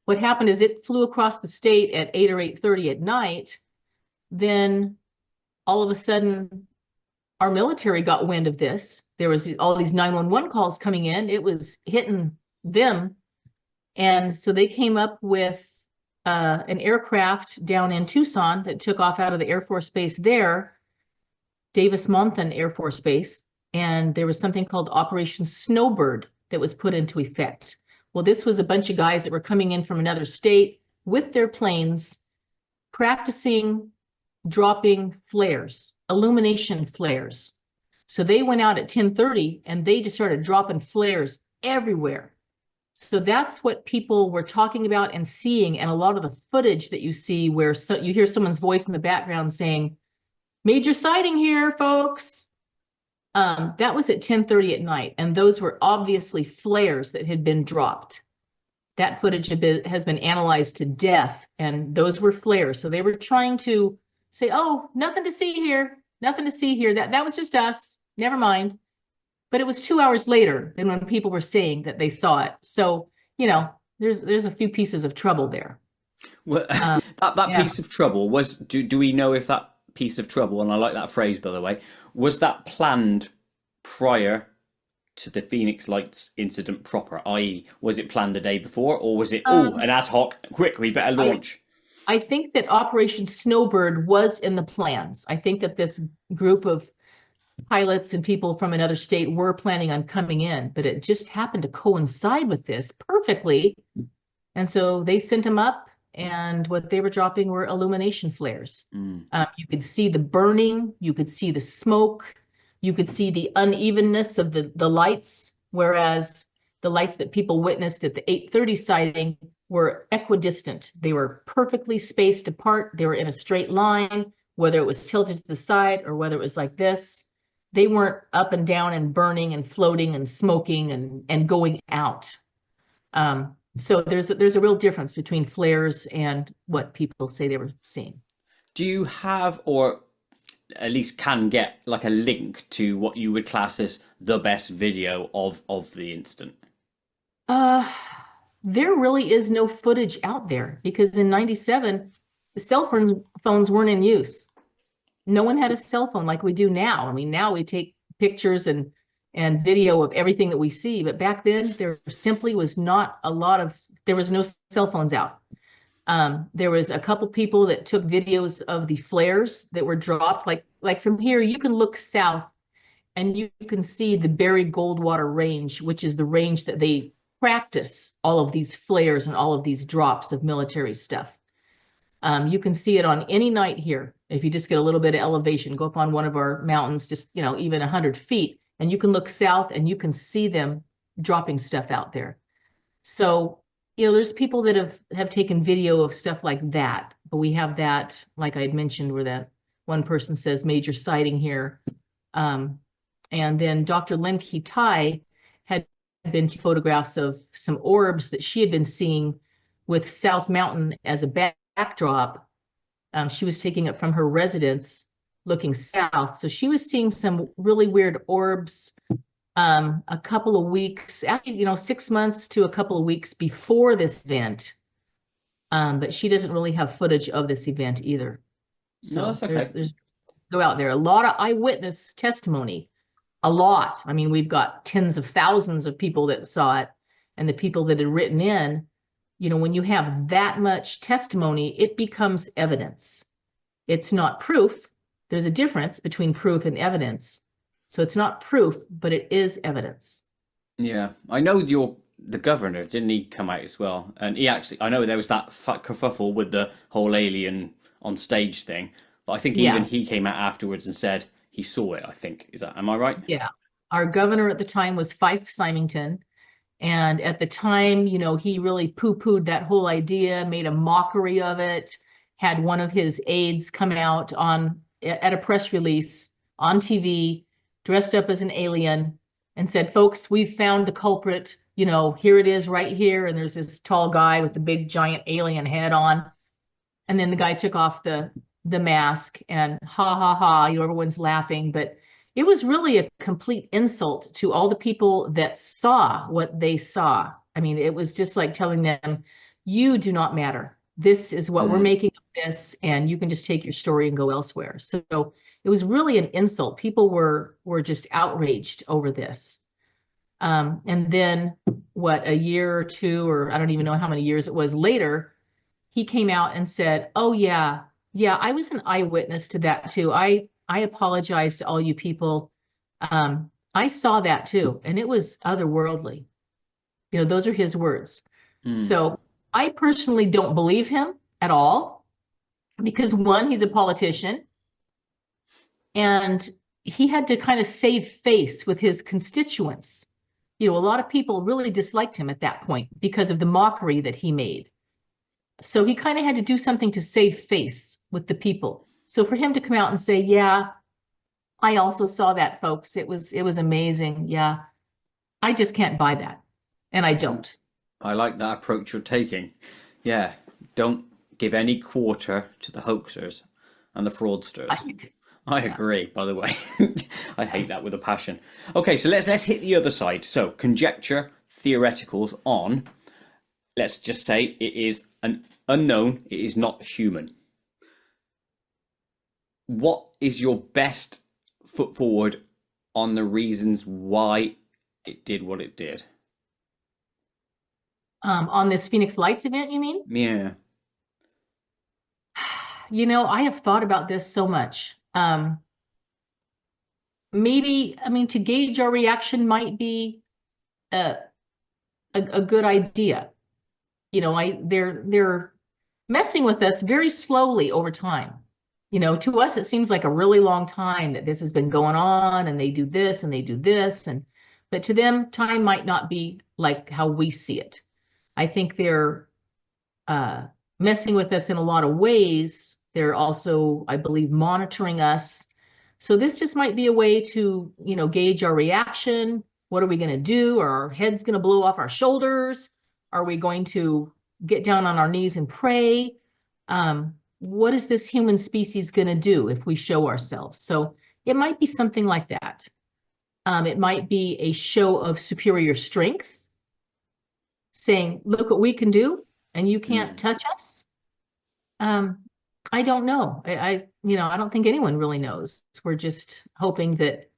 what happened is it flew across the state at 8 or 8:30 at night. Then all of a sudden, our military got wind of this. There was all these 911 calls coming in. It was hitting them. And so they came up with an aircraft down in Tucson that took off out of the Air Force Base there, Davis-Monthan Air Force Base. And there was something called Operation Snowbird that was put into effect. Well, this was a bunch of guys that were coming in from another state with their planes, practicing dropping flares, illumination flares. So they went out at 10:30 and they just started dropping flares everywhere. So that's what people were talking about and seeing. And a lot of the footage that you see where you hear someone's voice in the background saying, major sighting here, folks. That was at 10:30 at night. And those were obviously flares that had been dropped. That footage has been analyzed to death, and those were flares. So they were trying to say, oh, nothing to see here, nothing to see here. That was just us, never mind. But it was 2 hours later than when people were saying that they saw it. So, there's a few pieces of trouble there. Well, that Yeah. piece of trouble was, do we know if that piece of trouble, and I like that phrase, by the way, was that planned prior to the Phoenix Lights incident proper? I.e., was it planned the day before, or was it, an ad hoc, quick, we better launch? I think that Operation Snowbird was in the plans. I think that this group of pilots and people from another state were planning on coming in, but it just happened to coincide with this perfectly. And so they sent them up, and what they were dropping were illumination flares. You could see the burning, you could see the smoke, you could see the unevenness of the lights, whereas the lights that people witnessed at the 8:30 sighting were equidistant. They were perfectly spaced apart. They were in a straight line, whether it was tilted to the side or whether it was like this. They weren't up and down and burning and floating and smoking and going out. So there's a real difference between flares and what people say they were seeing. Do you have, or at least can get, like a link to what you would class as the best video of the incident? There really is no footage out there because in '97, the cell phones weren't in use. No one had a cell phone like we do now. I mean, now we take pictures and video of everything that we see, but back then there simply was not there was no cell phones out. There was a couple people that took videos of the flares that were dropped. Like from here, you can look south and you can see the buried Goldwater Range, which is the range that they practice all of these flares and all of these drops of military stuff. You can see it on any night here. If you just get a little bit of elevation, go up on one of our mountains, just, even 100 feet, and you can look south and you can see them dropping stuff out there. So, there's people that have taken video of stuff like that, but we have that, like I had mentioned, where that one person says major sighting here. And then Dr. Lemke Tai had been to photographs of some orbs that she had been seeing with South Mountain as a backdrop. She was taking it from her residence looking south. So she was seeing some really weird orbs a couple of weeks, actually, 6 months to a couple of weeks before this event. But she doesn't really have footage of this event either. So No, that's okay. there's go out there. A lot of eyewitness testimony. A lot. I mean, we've got tens of thousands of people that saw it, and the people that had written in, when you have that much testimony, it becomes evidence. It's not proof. There's a difference between proof and evidence. So it's not proof, but it is evidence. Yeah, I know the governor, didn't he come out as well? And I know there was that kerfuffle with the whole alien on stage thing, but I think even he came out afterwards and said he saw it, I think. Am I right? Yeah. Our governor at the time was Fife Symington. And at the time, he really poo-pooed that whole idea, made a mockery of it, had one of his aides come out at a press release on TV, dressed up as an alien, and said, folks, we've found the culprit. Here it is right here. And there's this tall guy with the big giant alien head on. And then the guy took off the mask and ha, ha, ha, everyone's laughing. But it was really a complete insult to all the people that saw what they saw. I mean, it was just like telling them, you do not matter. This is what we're making of this, and you can just take your story and go elsewhere. So it was really an insult. People were just outraged over this. And then a year or two, or I don't even know how many years it was later, he came out and said, oh yeah, I was an eyewitness to that too. I apologize to all you people. I saw that too, and it was otherworldly. Those are his words. So I personally don't believe him at all because one, he's a politician, and he had to kind of save face with his constituents. a lot of people really disliked him at that point because of the mockery that he made. So he kind of had to do something to save face with the people. So for him to come out and say, yeah, I also saw that, folks. It was amazing. Yeah. I just can't buy that. And I don't. I like that approach you're taking. Yeah, don't give any quarter to the hoaxers and the fraudsters. I agree, by the way. I hate that with a passion. Okay, so let's hit the other side. So conjecture, theoreticals on, let's just say it is an unknown, it is not human. What is your best foot forward on the reasons why it did what it did? On this Phoenix Lights event, you mean? Yeah. I have thought about this so much. Maybe, to gauge our reaction might be a good idea. They're messing with us very slowly over time. To us, it seems like a really long time that this has been going on, and they do this and they do this, but to them, time might not be like how we see it. I think they're messing with us in a lot of ways. They're also, I believe, monitoring us. So this just might be a way to, gauge our reaction. What are we going to do? Are our heads going to blow off our shoulders? Are we going to get down on our knees and pray? What is this human species going to do if we show ourselves? So it might be something like that. It might be a show of superior strength, saying, look what we can do, and you can't touch us. I don't know. I don't think anyone really knows. We're just hoping that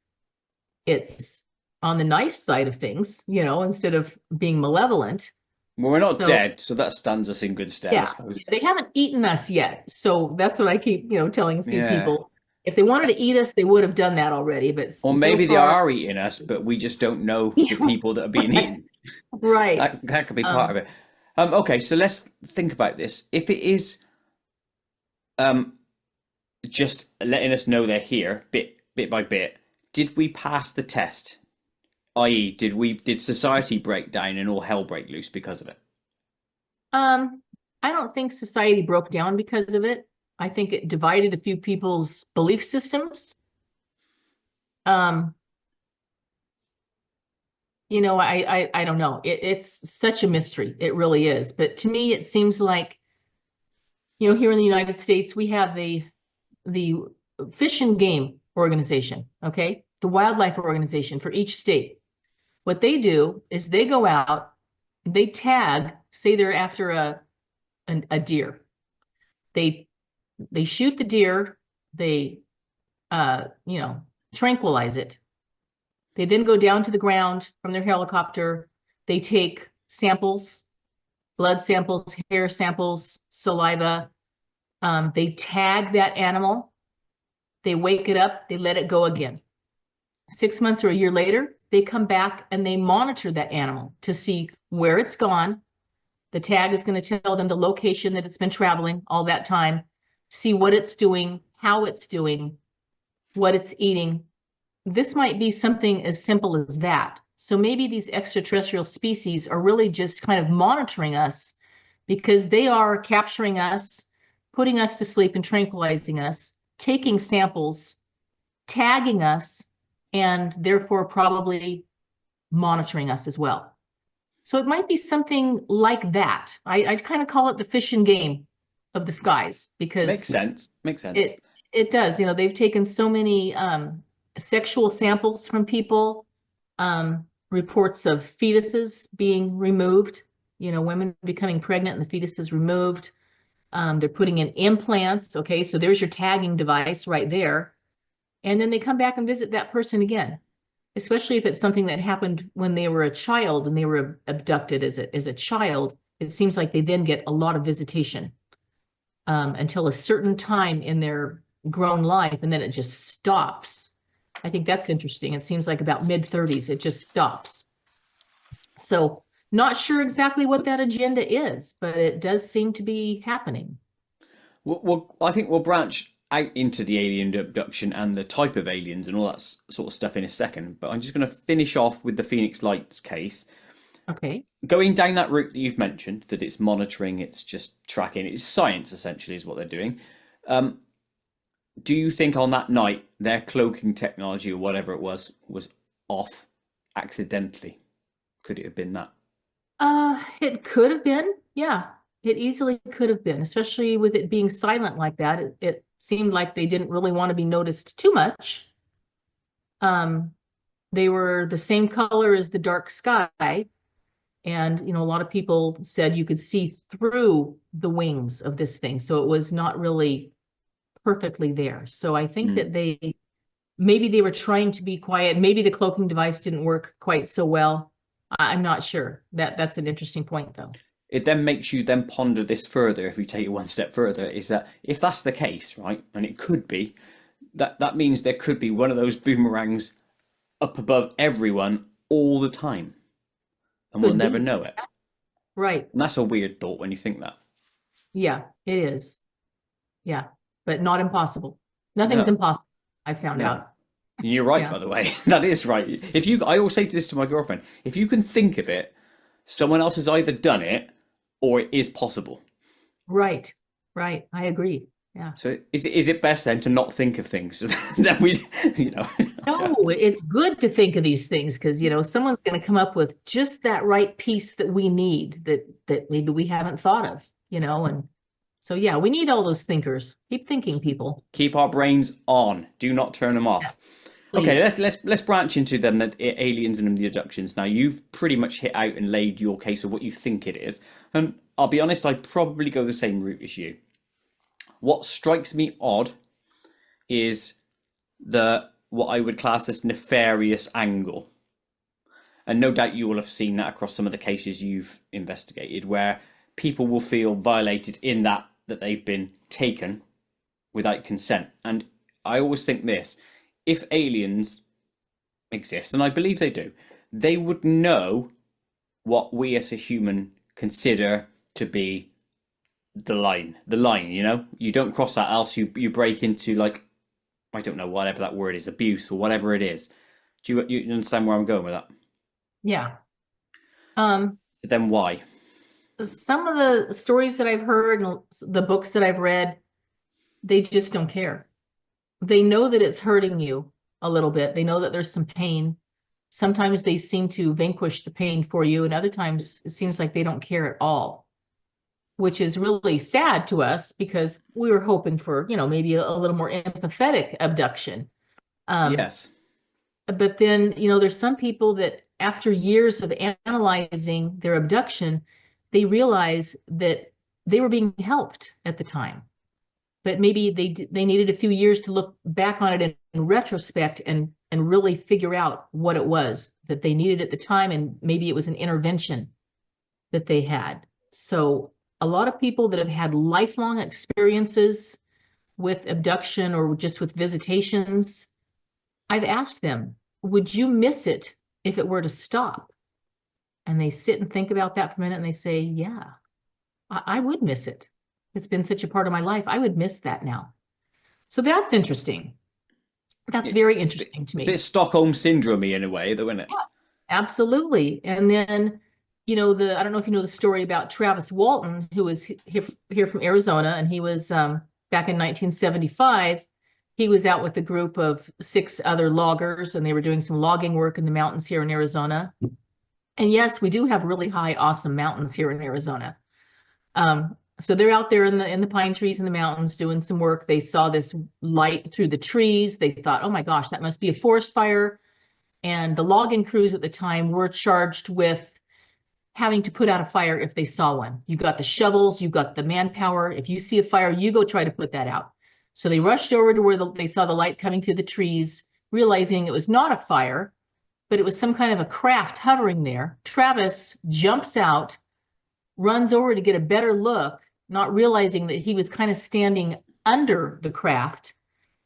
it's on the nice side of things, instead of being malevolent. Well, we're not dead, so that stands us in good stead, I suppose. They haven't eaten us yet. So that's what I keep, telling a few people. If they wanted to eat us, they would have done that already. But or maybe they are eating us, but we just don't know the people that are being eaten. Right. That could be part of it. Okay, so let's think about this. If it is just letting us know they're here bit by bit, did we pass the test? I.e., did society break down and all hell break loose because of it? I don't think society broke down because of it. I think it divided a few people's belief systems. I don't know. It's such a mystery. It really is. But to me, it seems like, here in the United States, we have the Fish and Game organization, okay? The wildlife organization for each state. What they do is they go out, they tag, say they're after a deer. They shoot the deer, they tranquilize it. They then go down to the ground from their helicopter. They take samples, blood samples, hair samples, saliva. They tag that animal. They wake it up. They let it go again. 6 months or a year later, they come back and they monitor that animal to see where it's gone. The tag is going to tell them the location that it's been traveling all that time, see what it's doing, how it's doing, what it's eating. This might be something as simple as that. So maybe these extraterrestrial species are really just kind of monitoring us because they are capturing us, putting us to sleep and tranquilizing us, taking samples, tagging us, and therefore probably monitoring us as well. So it might be something like that. I kind of call it the Fish and Game of the skies because makes sense. It does. They've taken so many sexual samples from people, reports of fetuses being removed, women becoming pregnant and the fetus is removed. They're putting in implants. Okay, so there's your tagging device right there. And then they come back and visit that person again, especially if it's something that happened when they were a child and they were abducted as a child. It seems like they then get a lot of visitation until a certain time in their grown life, and then it just stops. I think that's interesting. It seems like about mid-30s, it just stops. So not sure exactly what that agenda is, but it does seem to be happening. Well, I think we'll branch out into the alien abduction and the type of aliens and all that sort of stuff in a second, but I'm just going to finish off with the Phoenix Lights case. Okay. Going down that route that you've mentioned, that it's monitoring, it's just tracking, it's science essentially is what they're doing. Do you think on that night their cloaking technology or whatever it was off accidentally? Could it have been that? It could have been. Yeah, it easily could have been, especially with it being silent like that. It seemed like they didn't really want to be noticed too much. They were the same color as the dark sky. And, a lot of people said you could see through the wings of this thing. So it was not really perfectly there. So I think that maybe they were trying to be quiet. Maybe the cloaking device didn't work quite so well. I'm not sure. That's an interesting point, though. It then makes you then ponder this further. If we take it one step further, is that if that's the case, right, and it could be, that means there could be one of those boomerangs up above everyone all the time, and we'll never know it. Right. And that's a weird thought when you think that. Yeah, it is. Yeah, but not impossible. Nothing's impossible, I found out. You're right, by the way. That is right. I always say this to my girlfriend, if you can think of it, someone else has either done it or it is possible. Right. I agree. Yeah. So is it best then to not think of things? Then we, No, it's good to think of these things because, someone's going to come up with just that right piece that we need that maybe we haven't thought of, and so, yeah, we need all those thinkers. Keep thinking, people. Keep our brains on. Do not turn them off. Yes. Okay, let's branch into then the aliens and the abductions. Now, you've pretty much hit out and laid your case of what you think it is. And I'll be honest, I'd probably go the same route as you. What strikes me odd is what I would class as nefarious angle. And no doubt you will have seen that across some of the cases you've investigated, where people will feel violated in that they've been taken without consent. And I always think this, if aliens exist, and I believe they do, they would know what we as a human consider to be the line, you don't cross that, else you break into, like, I don't know, whatever that word is, abuse or whatever it is. Do you understand where I'm going with that? Yeah. So then why? Some of the stories that I've heard and the books that I've read, they just don't care. They know that it's hurting you a little bit. They know that there's some pain. Sometimes they seem to vanquish the pain for you, and other times it seems like they don't care at all, which is really sad to us because we were hoping for, maybe a little more empathetic abduction. Yes. But then, there's some people that after years of analyzing their abduction, they realize that they were being helped at the time. But maybe they needed a few years to look back on it in retrospect and really figure out what it was that they needed at the time, and maybe it was an intervention that they had. So a lot of people that have had lifelong experiences with abduction or just with visitations, I've asked them, would you miss it if it were to stop? And they sit and think about that for a minute and they say, yeah, I would miss it. It's been such a part of my life. I would miss that now. So that's interesting. That's very interesting to me. A bit Stockholm syndrome-y in a way, though, isn't it? Yeah, absolutely. And then, I don't know if you know the story about Travis Walton, who was here from Arizona, and he was back in 1975. He was out with a group of 6 other loggers, and they were doing some logging work in the mountains here in Arizona. And yes, we do have really high, awesome mountains here in Arizona. So they're out there in the pine trees in the mountains doing some work. They saw this light through the trees. They thought, oh my gosh, that must be a forest fire. And the logging crews at the time were charged with having to put out a fire if they saw one. You got the shovels, you got the manpower. If you see a fire, you go try to put that out. So they rushed over to where they saw the light coming through the trees, realizing it was not a fire, but it was some kind of a craft hovering there. Travis jumps out, runs over to get a better look, not realizing that he was kind of standing under the craft.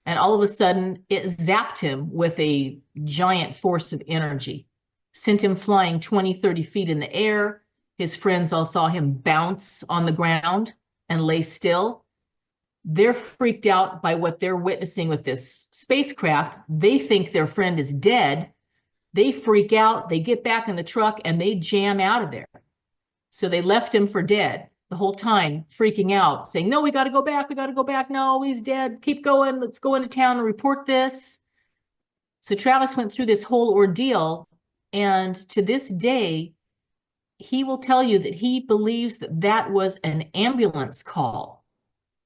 And all of a sudden, it zapped him with a giant force of energy, sent him flying 20, 30 feet in the air. His friends all saw him bounce on the ground and lay still. They're freaked out by what they're witnessing with this spacecraft. They think their friend is dead. They freak out. They get back in the truck and they jam out of there. So they left him for dead the whole time, freaking out, saying, no, we got to go back. We got to go back. No, he's dead. Keep going. Let's go into town and report this. So Travis went through this whole ordeal. And to this day, he will tell you that he believes that that was an ambulance call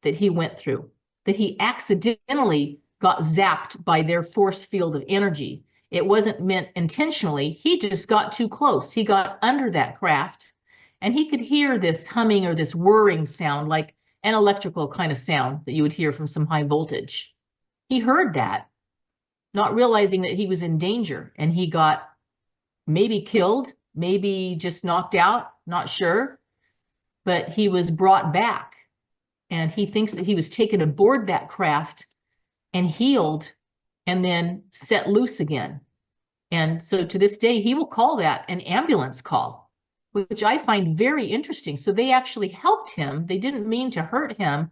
that he went through, that he accidentally got zapped by their force field of energy. It wasn't meant intentionally. He just got too close. He got under that craft and he could hear this humming or this whirring sound, like an electrical kind of sound that you would hear from some high voltage. He heard that, not realizing that he was in danger, and he got maybe killed, maybe just knocked out, not sure, but he was brought back. And he thinks that he was taken aboard that craft and healed and then set loose again. And so to this day, he will call that an ambulance call, which I find very interesting. So they actually helped him. They didn't mean to hurt him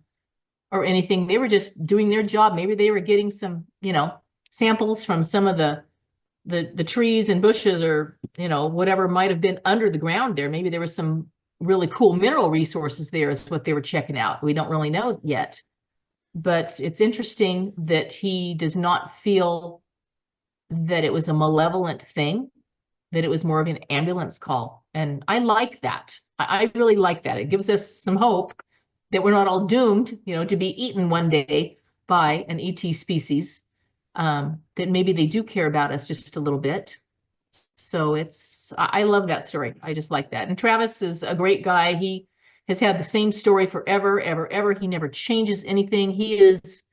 or anything. They were just doing their job. Maybe they were getting some, samples from some of the trees and bushes, or, whatever might have been under the ground there. Maybe there was some really cool mineral resources there is what they were checking out. We don't really know yet. But it's interesting that he does not feel that it was a malevolent thing, that it was more of an ambulance call. And I like that. I really like that. It gives us some hope that we're not all doomed, to be eaten one day by an ET species, that maybe they do care about us just a little bit. So I love that story. I just like that. And Travis is a great guy. He has had the same story forever, ever, ever. He never changes anything. He is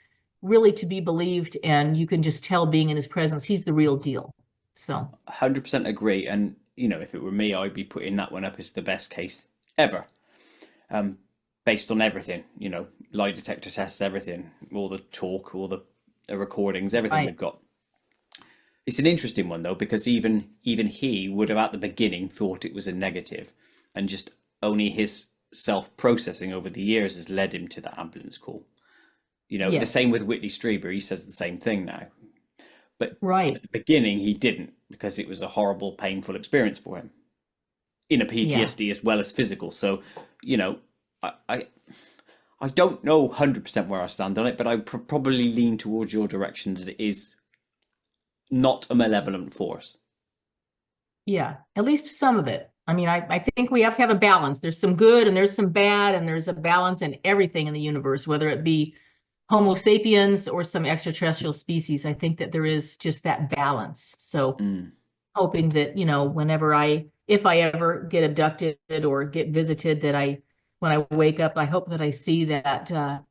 really to be believed, and you can just tell being in his presence, he's the real deal. So 100% agree. And, if it were me, I'd be putting that one up as the best case ever. Based on everything, lie detector tests, everything, all the talk, all the recordings, everything right. they've got. It's an interesting one though, because even he would have at the beginning thought it was a negative, and just only his self-processing over the years has led him to that ambulance call. Yes. The same with Whitley Strieber. He says the same thing now, but right. at the beginning he didn't, because it was a horrible, painful experience for him, in a PTSD as well as physical. So, I don't know 100% where I stand on it, but I probably lean towards your direction, that it is not a malevolent force. Yeah, at least some of it. I mean, I think we have to have a balance. There's some good and there's some bad, and there's a balance in everything in the universe, whether it be Homo sapiens or some extraterrestrial species. I think that there is just that balance. So hoping that, if I ever get abducted or get visited, that when I wake up, I hope that I see that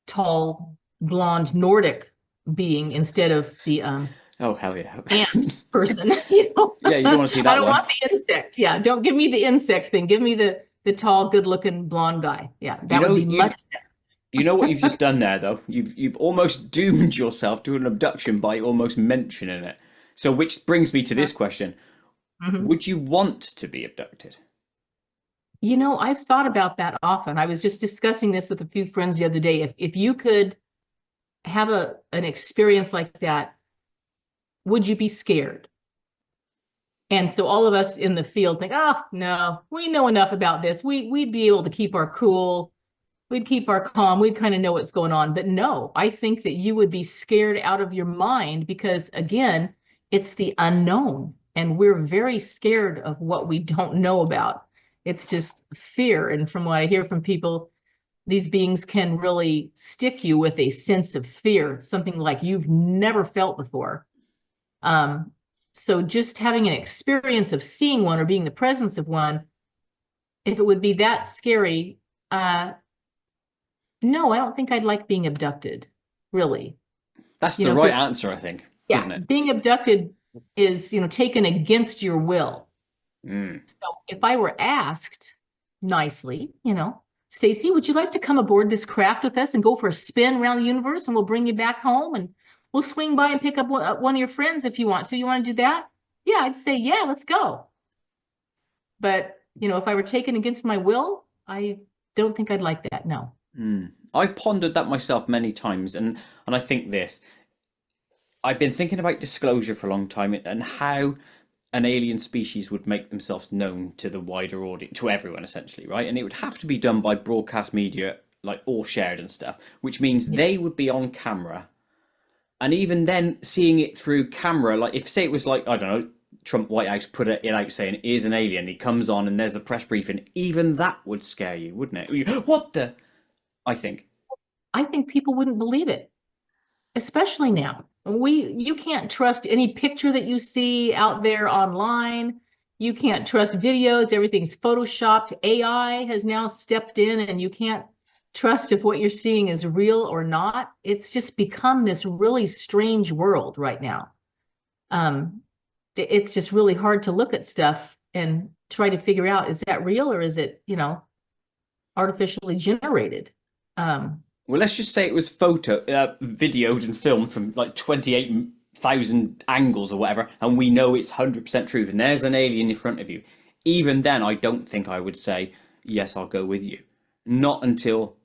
tall, blonde Nordic being instead of the oh hell yeah, ant person. Yeah, you don't want to see that. I don't want the insect. Yeah, don't give me the insect thing. Give me the tall, good-looking blonde guy. Yeah, that would be much better. You know what you've just done there, though? You've almost doomed yourself to an abduction by almost mentioning it. So, which brings me to this question: would you want to be abducted? I've thought about that often. I was just discussing this with a few friends the other day. If you could have an experience like that, would you be scared? And so all of us in the field think, oh, no, we know enough about this. We'd be able to keep our cool. We'd keep our calm. We'd kind of know what's going on. But no, I think that you would be scared out of your mind, because, again, it's the unknown. And we're very scared of what we don't know about. It's just fear. And from what I hear from people, these beings can really stick you with a sense of fear, something like you've never felt before. So just having an experience of seeing one or being in the presence of one, if it would be that scary, no, I don't think I'd like being abducted, really. That's the right answer, I think, isn't it? Being abducted is, taken against your will. So if I were asked nicely, Stacey, would you like to come aboard this craft with us and go for a spin around the universe, and we'll bring you back home, and we'll swing by and pick up one of your friends if you want to. You want to do that? Yeah, I'd say, yeah, let's go. But, if I were taken against my will, I don't think I'd like that. No. I've pondered that myself many times, and I think this. I've been thinking about disclosure for a long time and how an alien species would make themselves known to the wider audience, to everyone essentially, right? And it would have to be done by broadcast media, like all shared and stuff, which means Yeah. they would be on camera. And even then, seeing it through camera, like if say it was like, I don't know, Trump White House put it out saying, here's an alien, he comes on and there's a press briefing, even that would scare you, wouldn't it? What the? I think. I think people wouldn't believe it, especially now. You can't trust any picture that you see out there online. You can't trust videos. Everything's photoshopped. AI has now stepped in, and you can't trust if what you're seeing is real or not. It's just become this really strange world right now. Um, it's just really hard to look at stuff and try to figure out, is that real or is it, artificially generated? Um, Well, let's just say it was videoed and filmed from like 28,000 angles or whatever, and we know it's 100% truth, and there's an alien in front of you. Even then, I don't think I would say, yes, I'll go with you. Not until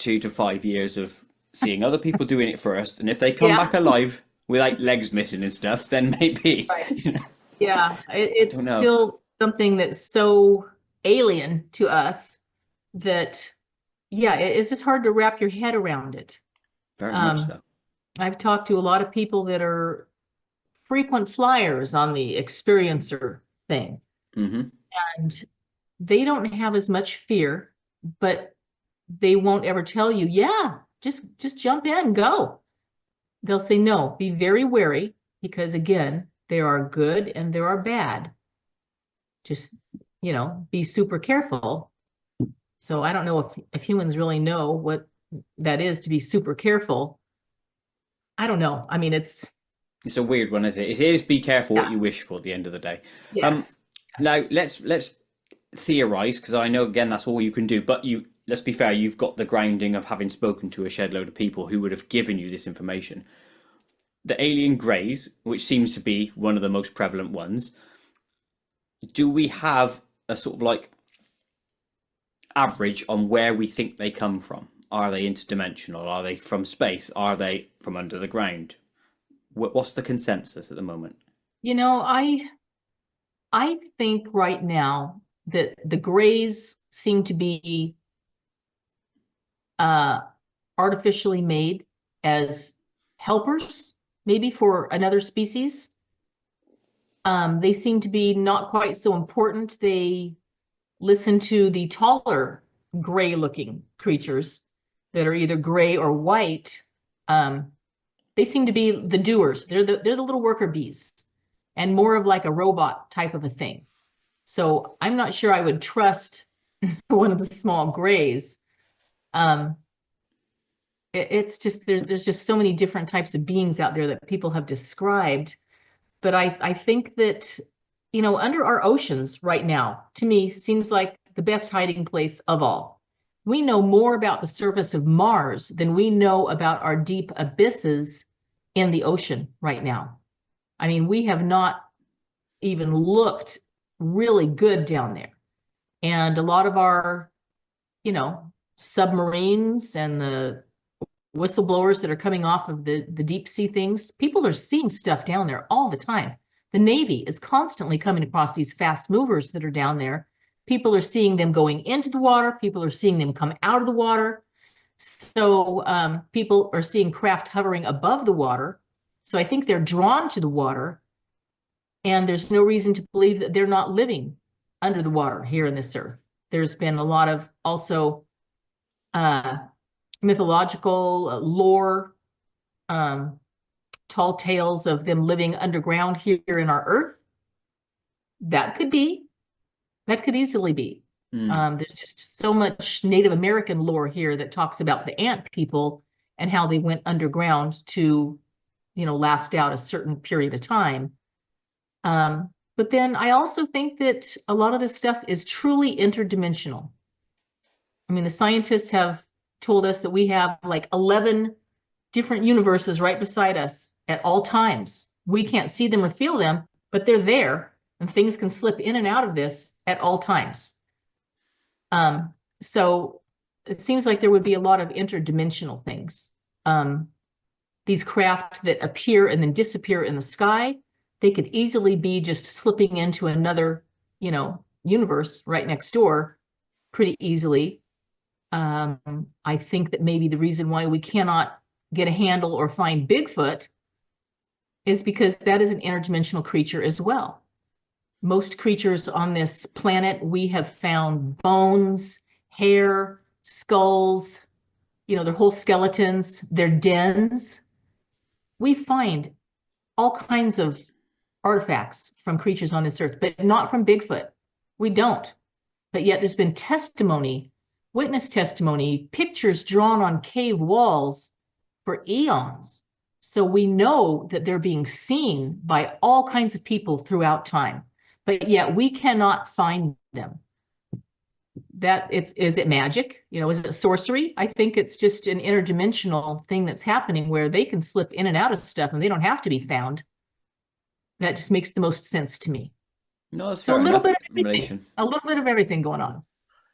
2 to 5 years of seeing other people doing it first, and if they come yeah. back alive without legs missing and stuff, then maybe. Right. Yeah, I it's don't know. still something that's so alien to us that, yeah, it's just hard to wrap your head around it. Very much Um, so. I've talked to a lot of people that are frequent flyers on the experiencer thing, Hmm. and they don't have as much fear, but they won't ever tell you, yeah, just jump in, go. They'll say, no, be very wary, because again, there are good and there are bad. Just, be super careful. So I don't know if humans really know what that is to be super careful. I don't know. I mean, It's a weird one, isn't it? It is be careful what yeah, you wish for at the end of the day. Um, yes, Now let's theorize because I know again that's all you can do. But let's be fair, you've got the grounding of having spoken to a shed load of people who would have given you this information. The alien greys, which seems to be one of the most prevalent ones, do we have a sort of like average on where we think they come from? Are they interdimensional? Are they from space? Are they from under the ground? What's the consensus at the moment? you know, I I think right now that the grays seem to be uh artificially made as helpers, maybe for another species. They seem to be not quite so important. They listen to the taller gray looking creatures that are either gray or white. Um, they seem to be the doers. They're the little worker bees and more of like a robot type of a thing. So I'm not sure I would trust one of the small grays. Um, it's just there's just so many different types of beings out there that people have described. But I think that, under our oceans right now, to me, seems like the best hiding place of all. We know more about the surface of Mars than we know about our deep abysses in the ocean right now. I mean, we have not even looked really good down there. And a lot of our, submarines and the whistleblowers that are coming off of the deep sea things, people are seeing stuff down there all the time. The Navy is constantly coming across these fast movers that are down there. People are seeing them going into the water. People are seeing them come out of the water. So people are seeing craft hovering above the water. So I think they're drawn to the water, and there's no reason to believe that they're not living under the water here in this earth. There's been a lot of also uh, mythological lore, um, tall tales of them living underground here in our earth. That could be, that could easily be. Hmm. There's just so much Native American lore here that talks about the ant people and how they went underground to, last out a certain period of time. But then I also think that a lot of this stuff is truly interdimensional. I mean, the scientists have told us that we have like 11 different universes right beside us at all times. We can't see them or feel them, but they're there, and things can slip in and out of this at all times. So it seems like there would be a lot of interdimensional things. These craft that appear and then disappear in the sky, they could easily be just slipping into another, universe right next door pretty easily. I think that maybe the reason why we cannot get a handle or find Bigfoot is because that is an interdimensional creature as well. Most creatures on this planet, we have found bones, hair, skulls, their whole skeletons, their dens. We find all kinds of artifacts from creatures on this earth, but not from Bigfoot. We don't. But yet there's been testimony, witness testimony, pictures drawn on cave walls for eons. So we know that they're being seen by all kinds of people throughout time, but yet we cannot find them. Is it magic? Is it sorcery? I think it's just an interdimensional thing that's happening where they can slip in and out of stuff and they don't have to be found. That just makes the most sense to me. No, that's So fair a little enough. bit of everything, a little bit of everything going on.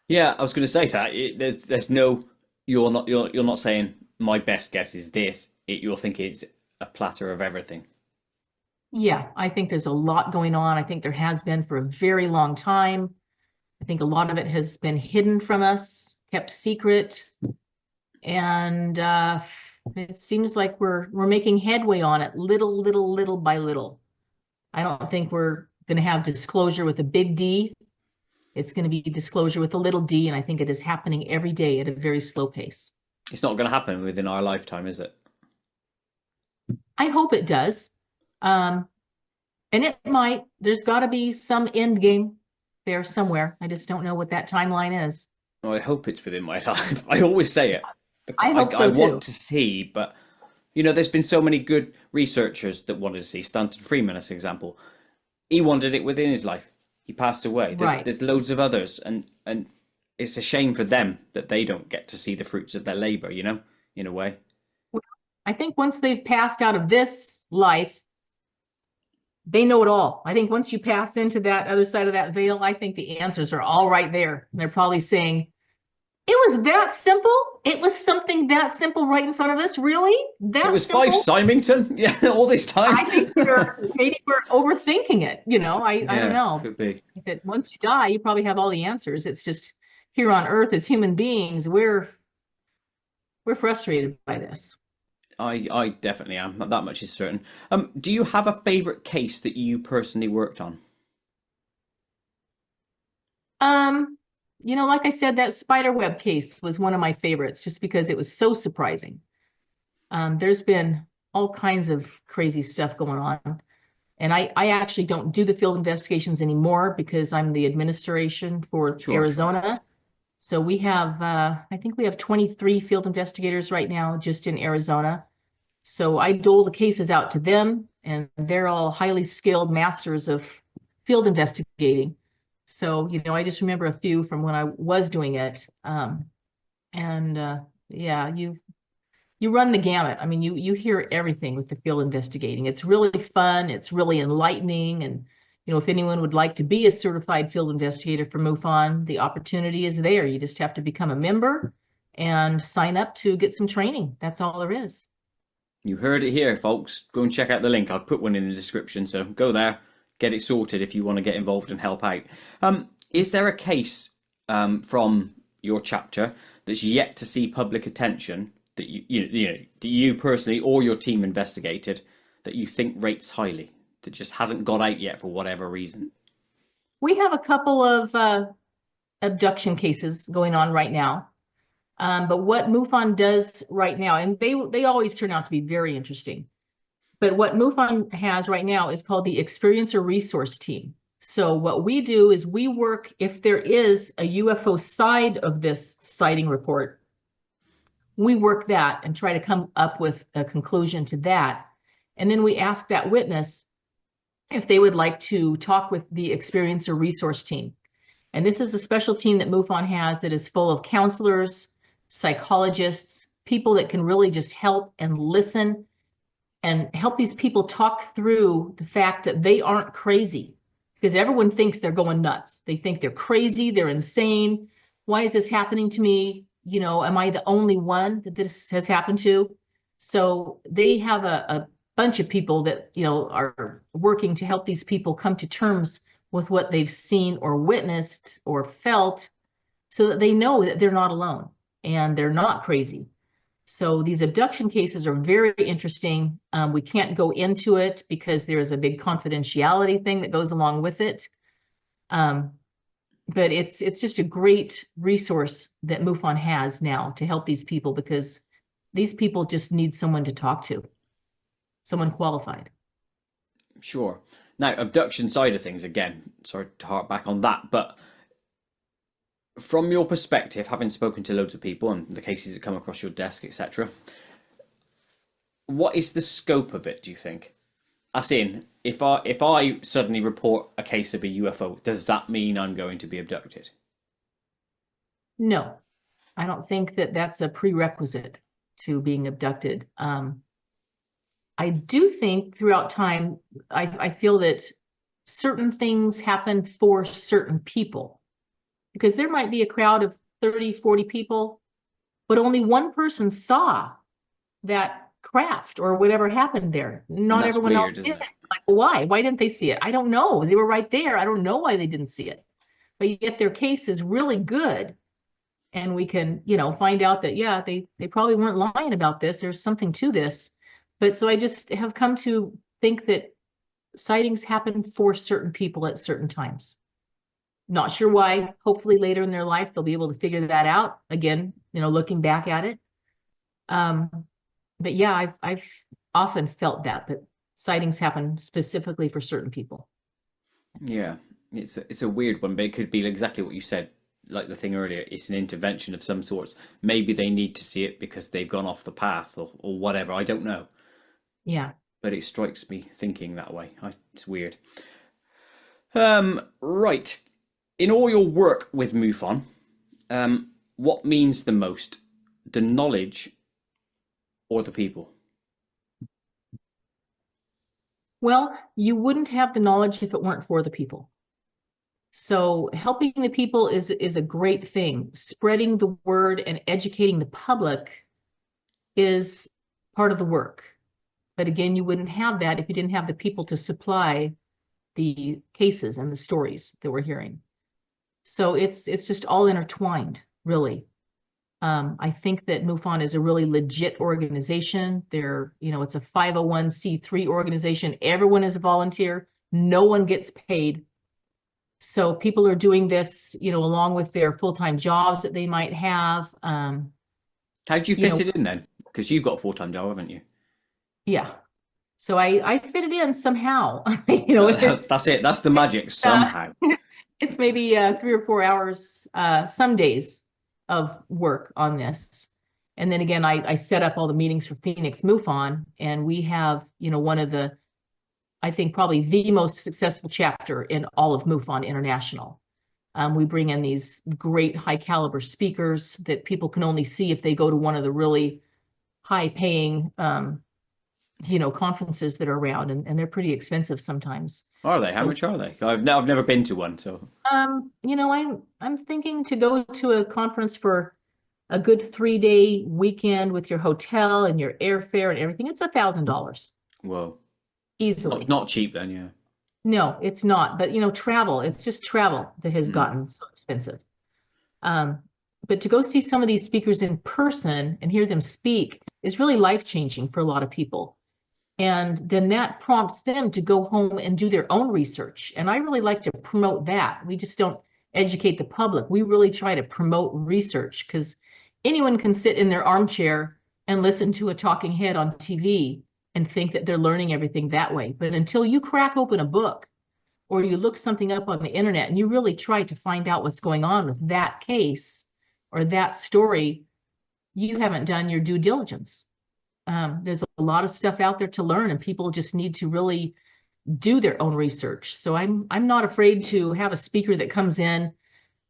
Yeah, I was going to say that there's no. You're not saying my best guess is this. You're thinking it's a platter of everything. Yeah, I think there's a lot going on. I think there has been for a very long time. I think a lot of it has been hidden from us, kept secret, and it seems like we're making headway on it, little by little. I don't think we're going to have disclosure with a big D. It's going to be disclosure with a little d, and I think it is happening every day at a very slow pace. It's not going to happen within our lifetime, is it? I hope it does. And it might. There's got to be some end game there somewhere. I just don't know what that timeline is. Well, I hope it's within my life. I always say it. I hope so too. I want to see, but there's been so many good researchers that wanted to see. Stanton Freeman, as an example, he wanted it within his life. He passed away. There's loads of others, and it's a shame for them that they don't get to see the fruits of their labor, in a way. Well, I think once they've passed out of this life, they know it all. I think once you pass into that other side of that veil, I think the answers are all right there. They're probably saying, it was that simple? It was something that simple right in front of us? Really? That it was simple? 5 Symington? Yeah, all this time? I think maybe we're overthinking it. I don't know. Could be. That once you die, you probably have all the answers. It's just here on Earth as human beings, we're frustrated by this. I definitely am. That much is certain. Do you have a favorite case that you personally worked on? Like I said, that spider web case was one of my favorites just because it was so surprising. There's been all kinds of crazy stuff going on. And I actually don't do the field investigations anymore because I'm the administration for Arizona. So we have, I think we have 23 field investigators right now just in Arizona. So I dole the cases out to them, and they're all highly skilled masters of field investigating. So, I just remember a few from when I was doing it. Yeah, you run the gamut. I mean, you hear everything with the field investigating. It's really fun. It's really enlightening. And, if anyone would like to be a certified field investigator for MUFON, the opportunity is there. You just have to become a member and sign up to get some training. That's all there is. You heard it here, folks. Go and check out the link. I'll put one in the description. So go there, get it sorted if you want to get involved and help out. Is there a case from your chapter that's yet to see public attention that you personally or your team investigated that you think rates highly, that just hasn't got out yet for whatever reason? We have a couple of abduction cases going on right now. But what MUFON does right now, and they always turn out to be very interesting, but what MUFON has right now is called the Experiencer Resource Team. So what we do is we work, if there is a UFO side of this sighting report, we work that and try to come up with a conclusion to that. And then we ask that witness if they would like to talk with the Experiencer Resource Team. And this is a special team that MUFON has that is full of counselors, psychologists, people that can really just help and listen and help these people talk through the fact that they aren't crazy, because everyone thinks they're going nuts. They think they're crazy, they're insane. Why is this happening to me? am I the only one that this has happened to? So they have a bunch of people that, are working to help these people come to terms with what they've seen or witnessed or felt so that they know that they're not alone and they're not crazy. So these abduction cases are very interesting. We can't go into it because there's a big confidentiality thing that goes along with it. But it's just a great resource that MUFON has now to help these people, because these people just need someone to talk to, someone qualified. Sure. Now, abduction side of things, again, sorry to harp back on that, but from your perspective, having spoken to loads of people and the cases that come across your desk, etc., what is the scope of it, do you think? As in, if I suddenly report a case of a UFO, does that mean I'm going to be abducted? No, I don't think that that's a prerequisite to being abducted. I do think throughout time, I feel that certain things happen for certain people, because there might be a crowd of 30, 40 people, but only one person saw that craft or whatever happened there. Not everyone else did. Like, why? Why didn't they see it? I don't know. They were right there. I don't know why they didn't see it. But yet their case is really good. And we can, find out that, yeah, they probably weren't lying about this. There's something to this. But so I just have come to think that sightings happen for certain people at certain times. Not sure why. Hopefully later in their life, they'll be able to figure that out. Again, looking back at it. But yeah, I've often felt that sightings happen specifically for certain people. Yeah, it's a weird one, but it could be exactly what you said, like the thing earlier. It's an intervention of some sorts. Maybe they need to see it because they've gone off the path or whatever. I don't know. Yeah. But it strikes me thinking that way. It's weird. Right. In all your work with MUFON, what means the most? The knowledge or the people? Well, you wouldn't have the knowledge if it weren't for the people. So helping the people is a great thing. Spreading the word and educating the public is part of the work. But again, you wouldn't have that if you didn't have the people to supply the cases and the stories that we're hearing. So it's just all intertwined, really. I think that MUFON is a really legit organization. It's a 501c3 organization. Everyone is a volunteer. No one gets paid. So people are doing this, along with their full-time jobs that they might have. How'd you fit it in then? Because you've got a full-time job, haven't you? Yeah. So I fit it in somehow. That's it. That's the magic, somehow. It's maybe 3 or 4 hours some days of work on this. And then again, I set up all the meetings for Phoenix MUFON, and we have, one of the, I think probably the most successful chapter in all of MUFON International. We bring in these great high caliber speakers that people can only see if they go to one of the really high paying, conferences that are around, and they're pretty expensive sometimes. Are they? How much are they? I've never been to one, so. I'm thinking to go to a conference for a good 3-day weekend with your hotel and your airfare and everything. It's $1,000. Whoa. Easily. Not cheap then, yeah. No, it's not. But travel. It's just travel that has gotten so expensive. But to go see some of these speakers in person and hear them speak is really life-changing for a lot of people. And then that prompts them to go home and do their own research. And I really like to promote that. We just don't educate the public. We really try to promote research, because anyone can sit in their armchair and listen to a talking head on TV and think that they're learning everything that way. But until you crack open a book or you look something up on the internet and you really try to find out what's going on with that case or that story, you haven't done your due diligence. There's a lot of stuff out there to learn, and people just need to really do their own research. So I'm not afraid to have a speaker that comes in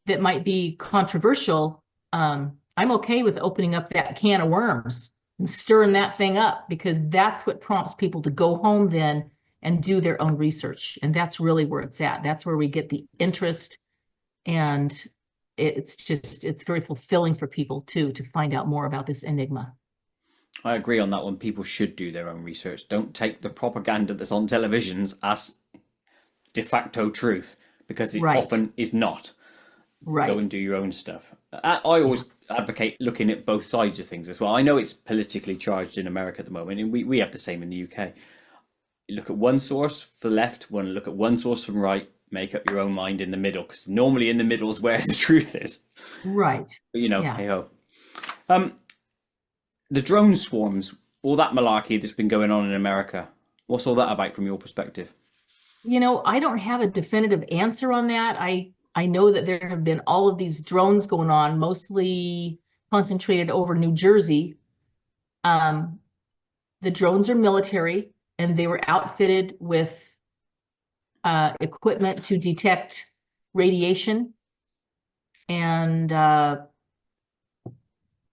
that might be controversial. I'm okay with opening up that can of worms and stirring that thing up, because that's what prompts people to go home then and do their own research. And that's really where it's at. That's where we get the interest and it's very fulfilling for people too to find out more about this enigma. I agree on that one. People should do their own research. Don't take the propaganda that's on televisions as de facto truth, because it Right, often is not. Go right. and do your own stuff. I always advocate looking at both sides of things as well. I know it's politically charged in America at the moment, and we have the same in the UK. You look at one source for left, one look at one source from right, make up your own mind in the middle, because normally in the middle is where the truth is. Right. But Yeah. hey ho. Um, the drone swarms, all that malarkey that's been going on in America, what's all that about from your perspective? I don't have a definitive answer on that. I know that there have been all of these drones going on, mostly concentrated over New Jersey. Um, the drones are military, and they were outfitted with equipment to detect radiation and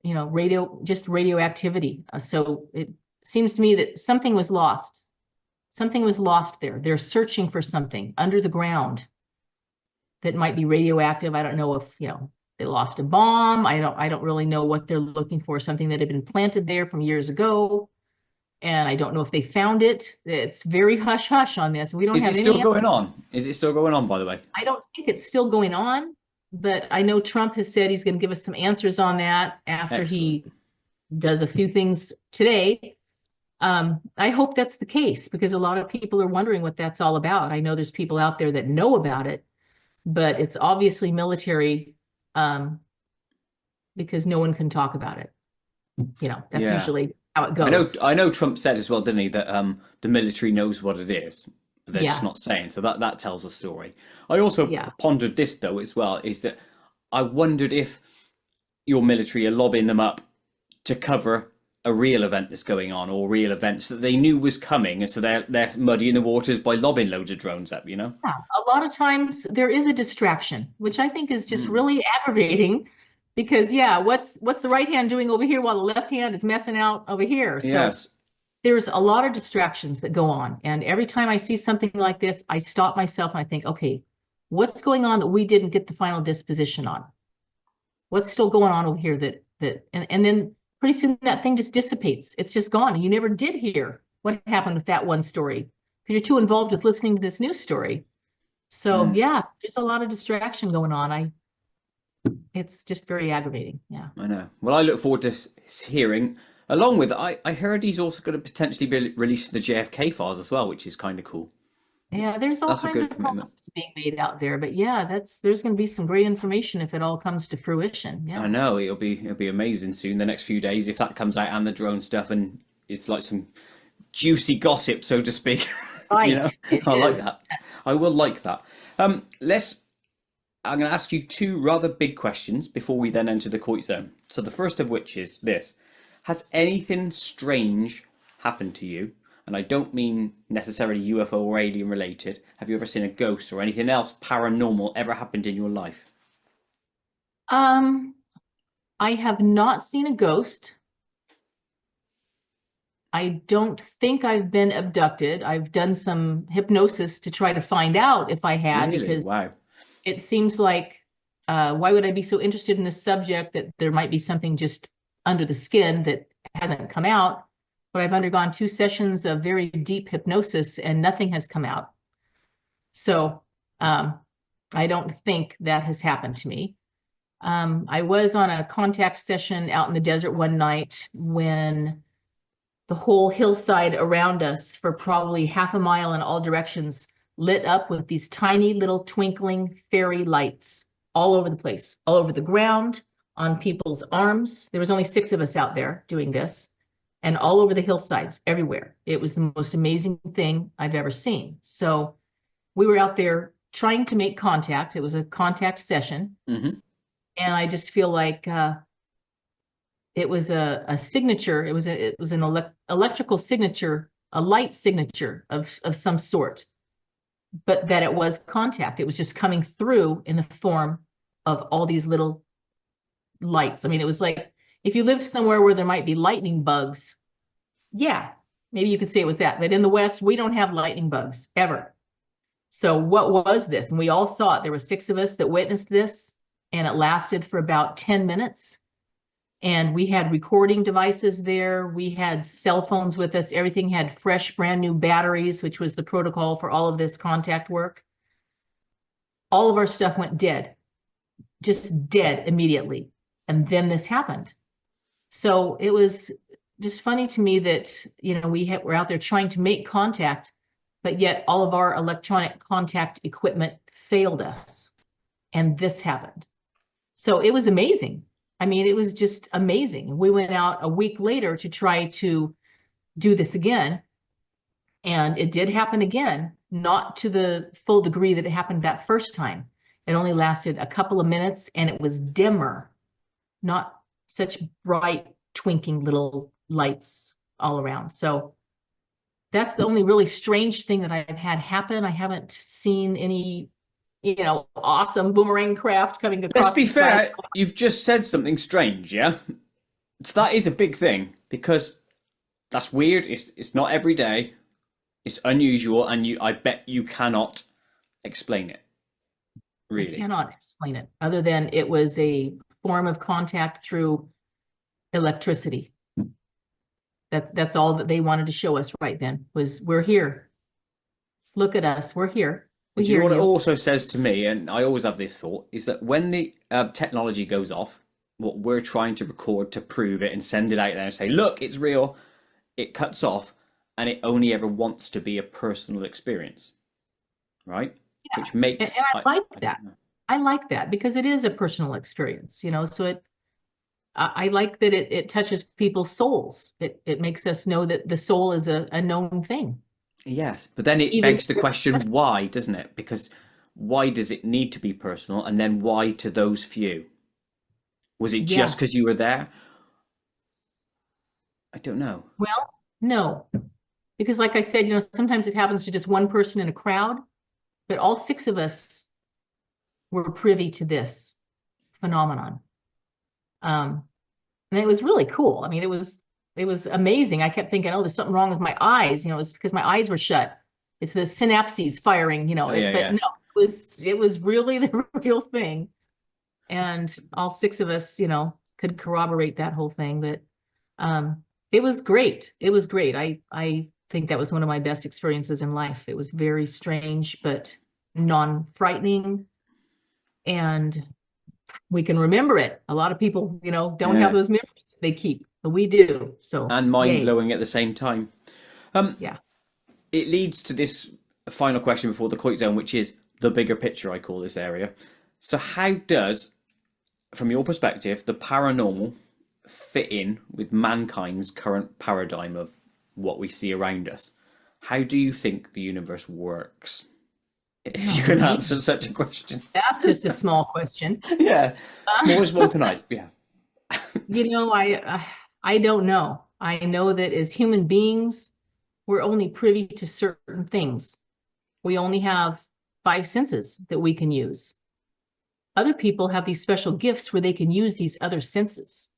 radioactivity. So it seems to me that something was lost. Something was lost there. They're searching for something under the ground that might be radioactive. I don't know if, they lost a bomb. I don't really know what they're looking for, something that had been planted there from years ago. And I don't know if they found it. It's very hush hush on this. We don't Is have it still any. going on? Is it still going on, by the way? I don't think it's still going on, but I know Trump has said he's going to give us some answers on that after Excellent. he does a few things today. I hope that's the case, because a lot of people are wondering what that's all about. I know there's people out there that know about it, but it's obviously military, because no one can talk about it. That's Yeah. usually how it I know goes. I know Trump said as well, didn't he, that the military knows what it is, but they're just Yeah, not saying. So that tells a story. I also yeah. pondered this though as well, is that I wondered if your military are lobbying them up to cover a real event that's going on, or real events that they knew was coming, and so they're muddying the waters by lobbing loads of drones up. Yeah, a lot of times there is a distraction, which I think is just Mm. really aggravating, because yeah, what's the right hand doing over here while the left hand is messing out over here? So Yes. there's a lot of distractions that go on. And every time I see something like this, I stop myself and I think, okay, what's going on that we didn't get the final disposition on? What's still going on over here and then pretty soon that thing just dissipates. It's just gone. And you never did hear what happened with that one story, because you're too involved with listening to this news story. So Mm. yeah, there's a lot of distraction going on. It's just very aggravating. Yeah. I know. Well, I look forward to hearing. Along with, I heard he's also going to potentially be releasing the JFK files as well, which is kind of cool. Yeah, there's all That's a kinds good of commitment. promises being made out there, but yeah, there's going to be some great information if it all comes to fruition. I Yeah. know it'll be amazing soon. The next few days, if that comes out, and the drone stuff, and it's like some juicy gossip, so to speak. you know, Right. It I like is. that. I will like that. Let's. I'm going to ask you two rather big questions before we then enter the Koit zone. So the first of which is this: has anything strange happened to you? And I don't mean necessarily UFO or alien related. Have you ever seen a ghost or anything else paranormal ever happened in your life? Um, I have not seen a ghost. I don't think I've been abducted. I've done some hypnosis to try to find out if I had, Really? because Wow. it seems like, why would I be so interested in this subject that there might be something just under the skin that hasn't come out? But I've undergone 2 sessions of very deep hypnosis and nothing has come out. So I don't think that has happened to me. I was on a contact session out in the desert one night when the whole hillside around us for probably half a mile in all directions lit up with these tiny little twinkling fairy lights all over the place, all over the ground, on people's arms. There was only 6 of us out there doing this, and all over the hillsides, everywhere. It was the most amazing thing I've ever seen. So we were out there trying to make contact. It was a contact session, Hmm. and I just feel like it was a signature. It was an electrical signature, a light signature of some sort, but that it was contact. It was just coming through in the form of all these little lights. I mean, it was like if you lived somewhere where there might be lightning bugs, yeah, maybe you could say it was that. But in the West, we don't have lightning bugs ever. So what was this? And we all saw it. There were 6 of us that witnessed this. and it lasted for about 10 minutes. And we had recording devices there. We had cell phones with us. Everything had fresh, brand new batteries, which was the protocol for all of this contact work. All of our stuff went dead, just dead immediately. And then this happened. So it was just funny to me that, we're out there trying to make contact, but yet all of our electronic contact equipment failed us. And this happened. So it was amazing. I mean, it was just amazing. We went out a week later to try to do this again. And it did happen again, not to the full degree that it happened that first time. It only lasted a couple of minutes and it was dimmer, not such bright, twinking little lights all around. So that's the only really strange thing that I've had happen. I haven't seen any awesome boomerang craft coming across. Let's be fair, you've just said something strange, yeah? So that is a big thing, because that's weird. It's not every day. It's unusual, and I bet you cannot explain it. Really. I cannot explain it, other than it was a form of contact through electricity. That's all that they wanted to show us right then, was we're here. Look at us, we're here. Do you know what it also says to me, and I always have this thought, is that when the technology goes off, what we're trying to record to prove it and send it out there and say, look, it's real, it cuts off, and it only ever wants to be a personal experience, right? Yeah. Which makes... And I like that. I like that because it is a personal experience, so I like that it touches people's souls. It makes us know that the soul is a known thing. Yes, but then it begs the question, why, doesn't it? Because why does it need to be personal? And then why to those few? Was it just because you were there? I don't know. Well, no. Because like I said, sometimes it happens to just one person in a crowd, but all 6 of us were privy to this phenomenon. And it was really cool. I mean, it was amazing. I kept thinking, oh, there's something wrong with my eyes. It was because my eyes were shut. It's the synapses firing, No, it was really the real thing. And all 6 of us, could corroborate that whole thing. But it was great. It was great. I think that was one of my best experiences in life. It was very strange, but non-frightening. And we can remember it. A lot of people, don't have those memories they keep, but we do. So and mind-blowing at the same time. Yeah. It leads to this final question before the Koit zone, which is the bigger picture, I call this area. So how does, from your perspective, the paranormal fit in with mankind's current paradigm of what we see around us? How do you think the universe works? If you can answer such a question. That's just a small question. Yeah. Smallest one tonight. Yeah. I don't know. I know that as human beings, we're only privy to certain things. We only have 5 senses that we can use. Other people have these special gifts where they can use these other senses.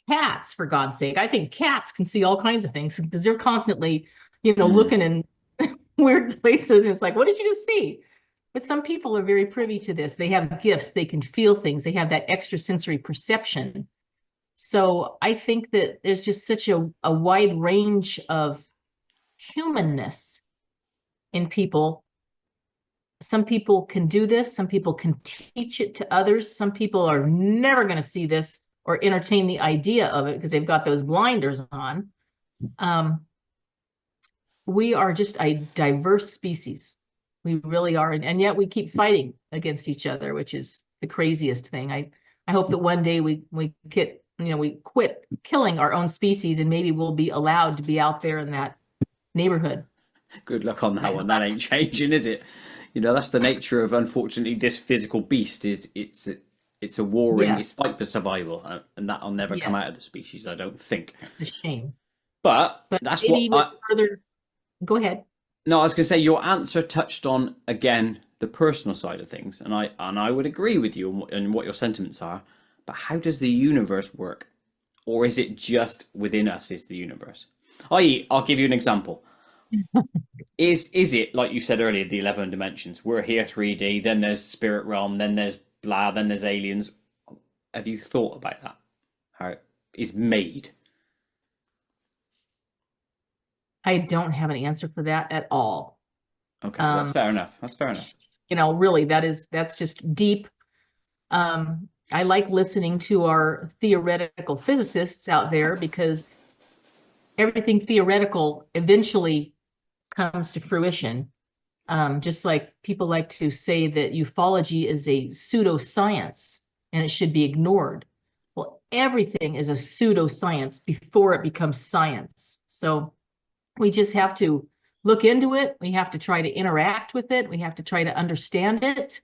Cats, for God's sake. I think cats can see all kinds of things because they're constantly, looking in weird places. And it's like, what did you just see? But some people are very privy to this. They have gifts. They can feel things. They have that extrasensory perception. So I think that there's just such a wide range of humanness in people. Some people can do this. Some people can teach it to others. Some people are never going to see this or entertain the idea of it because they've got those blinders on. We are just a diverse species. We really are. And yet we keep fighting against each other, which is the craziest thing. I hope that one day we quit killing our own species and maybe we'll be allowed to be out there in that neighborhood. Good luck on that one. That ain't changing, is it? That's the nature of, unfortunately, this physical beast. Is it's a warring, it's fight for survival, and that'll never come out of the species, I don't think. It's a shame. But that's what further. Go ahead. No, I was going to say your answer touched on, again, the personal side of things, and I would agree with you on what your sentiments are. But how does the universe work, or is it just within us? Is the universe? I'll give you an example. Is it, like you said earlier, the 11 dimensions? We're here 3D, then there's spirit realm, then there's blah, then there's aliens. Have you thought about that? How it is made? I don't have an answer for that at all. Okay, that's fair enough. That's fair enough. Really, that's just deep. I like listening to our theoretical physicists out there because everything theoretical eventually comes to fruition. Just like people like to say that ufology is a pseudoscience and it should be ignored. Well, everything is a pseudoscience before it becomes science. So we just have to look into it. We have to try to interact with it. We have to try to understand it.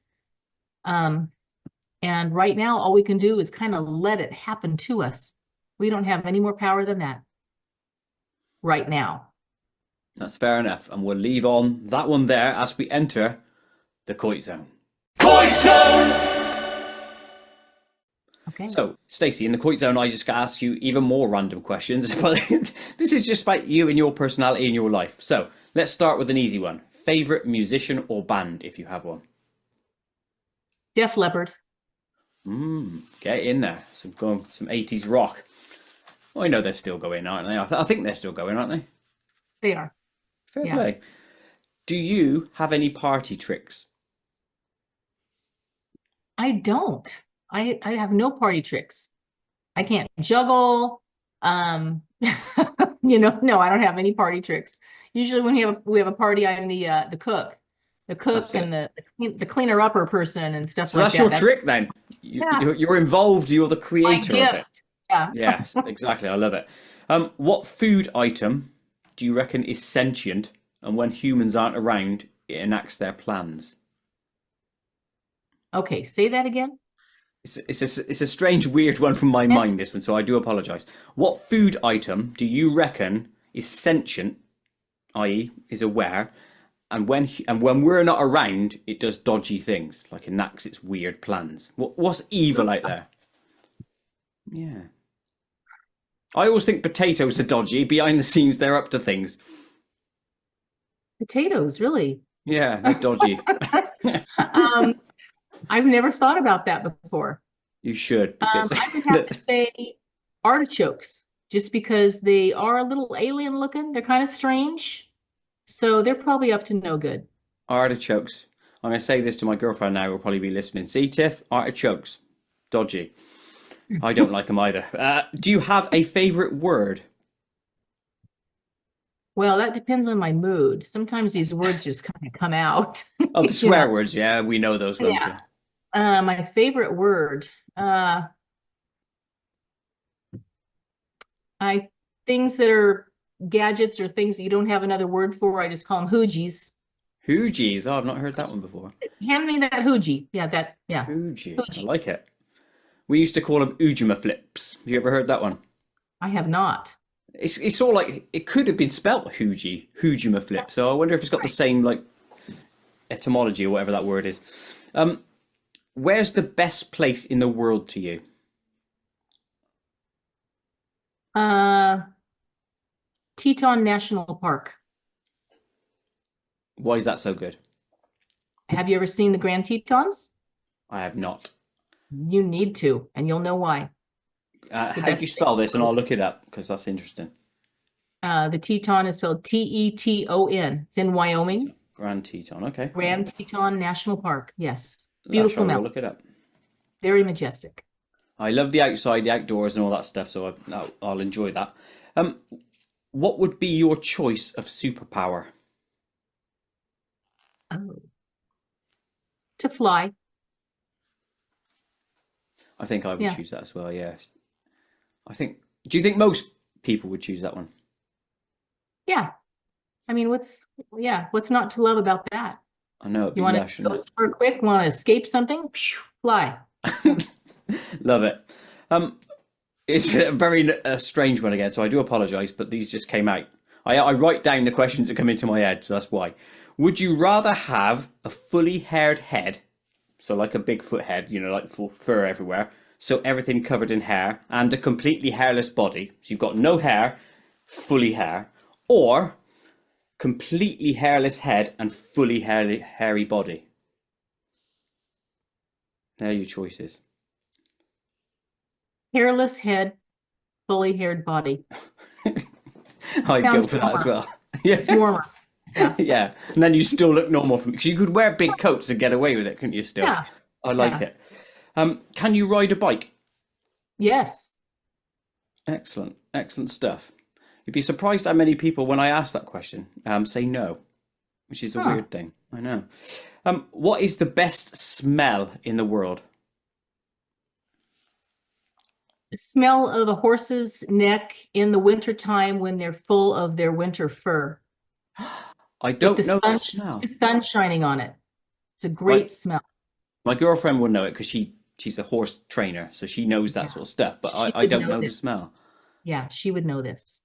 And right now, all we can do is kind of let it happen to us. We don't have any more power than that right now. That's fair enough. And we'll leave on that one there as we enter the Koit Zone. Koit Zone! Okay. So, Stacey, in the Koit Zone, I just got to ask you even more random questions. But this is just about you and your personality and your life. So, let's start with an easy one. Favorite musician or band, if you have one? Def Leppard. Get in there. Some 80s rock. Well, I know they're still going, aren't they? I think they're still going, aren't they? They are. Fair play. Do you have any party tricks? I don't. I have no party tricks. I can't juggle. No, I don't have any party tricks. Usually when we have a party, I'm the cook. The cook and the cleaner upper person and stuff like that. So that's your trick then. You're involved. You're the creator of it. Yeah. Yeah, exactly. I love it. What food item do you reckon is sentient, and when humans aren't around, it enacts their plans? Okay, say that again. It's a strange, weird one from my mind, this one, so I do apologise. What food item do you reckon is sentient, i.e. is aware, and when we're not around, it does dodgy things, like enacts its weird plans? What's evil out there? Yeah. I always think potatoes are dodgy. Behind the scenes, they're up to things. Potatoes, really? Yeah, they're dodgy. I've never thought about that before. You should, because I would have to say artichokes, just because they are a little alien looking. They're kind of strange. So they're probably up to no good. Artichokes. I'm going to say this to my girlfriend now, who'll probably be listening. See, Tiff, artichokes. Dodgy. I don't like them either. Do you have a favourite word? Well, that depends on my mood. Sometimes these words just kind of come out. Oh, the swear words. Yeah, we know those ones. Yeah. My favorite word. Things that are gadgets or things that you don't have another word for, I just call them hoojies. Hoojies? Oh, I've not heard that one before. Hand me that hoojie. Yeah. Hoogie. I like it. We used to call them Ujima flips. Have you ever heard that one? I have not. It's sort of like, it could have been spelt Hujima flip. So I wonder if it's got the same like etymology or whatever that word is. Where's the best place in the world to you? Teton National Park. Why is that so good? Have you ever seen the Grand Tetons? I have not. You need to, and you'll know why. How do you spell this? And I'll look it up because that's interesting. The Teton is spelled Teton. It's in Wyoming. Grand Teton, okay. Grand Teton National Park, yes. Beautiful mountain. Look it up. Very majestic. I love the outside, the outdoors, and all that stuff, so I'll enjoy that. What would be your choice of superpower? Oh. To fly. I think I would choose that as well, yeah. Do you think most people would choose that one? Yeah. I mean, what's not to love about that? I know. You want to go super quick, want to escape something? Fly. Love it. It's a very strange one again, so I do apologise, but these just came out. I write down the questions that come into my head, so that's why. Would you rather have a fully haired head, so like a Bigfoot head, like full fur everywhere, so everything covered in hair, and a completely hairless body, so you've got no hair, fully hair, or completely hairless head and fully hairy body? There are your choices. Hairless head, fully haired body. I'd go Sounds for that as warmer. well. Yeah. It's warmer. Yeah. Yeah. And then you still look normal from because you could wear big coats and get away with it, couldn't you still? Yeah. I like Yeah. it. Can you ride a bike? Yes. Excellent. Excellent stuff. You'd be surprised how many people, when I ask that question, say no, which is a Huh. weird thing. I know. What is the best smell in the world? The smell of a horse's neck in the wintertime when they're full of their winter fur. I With don't the know sun, the smell. the sun shining on it. It's a My, great smell. my girlfriend will know it because she's a horse trainer, so she knows that Yeah. sort of stuff, but She I would don't know know the this. smell. Yeah, she would know this.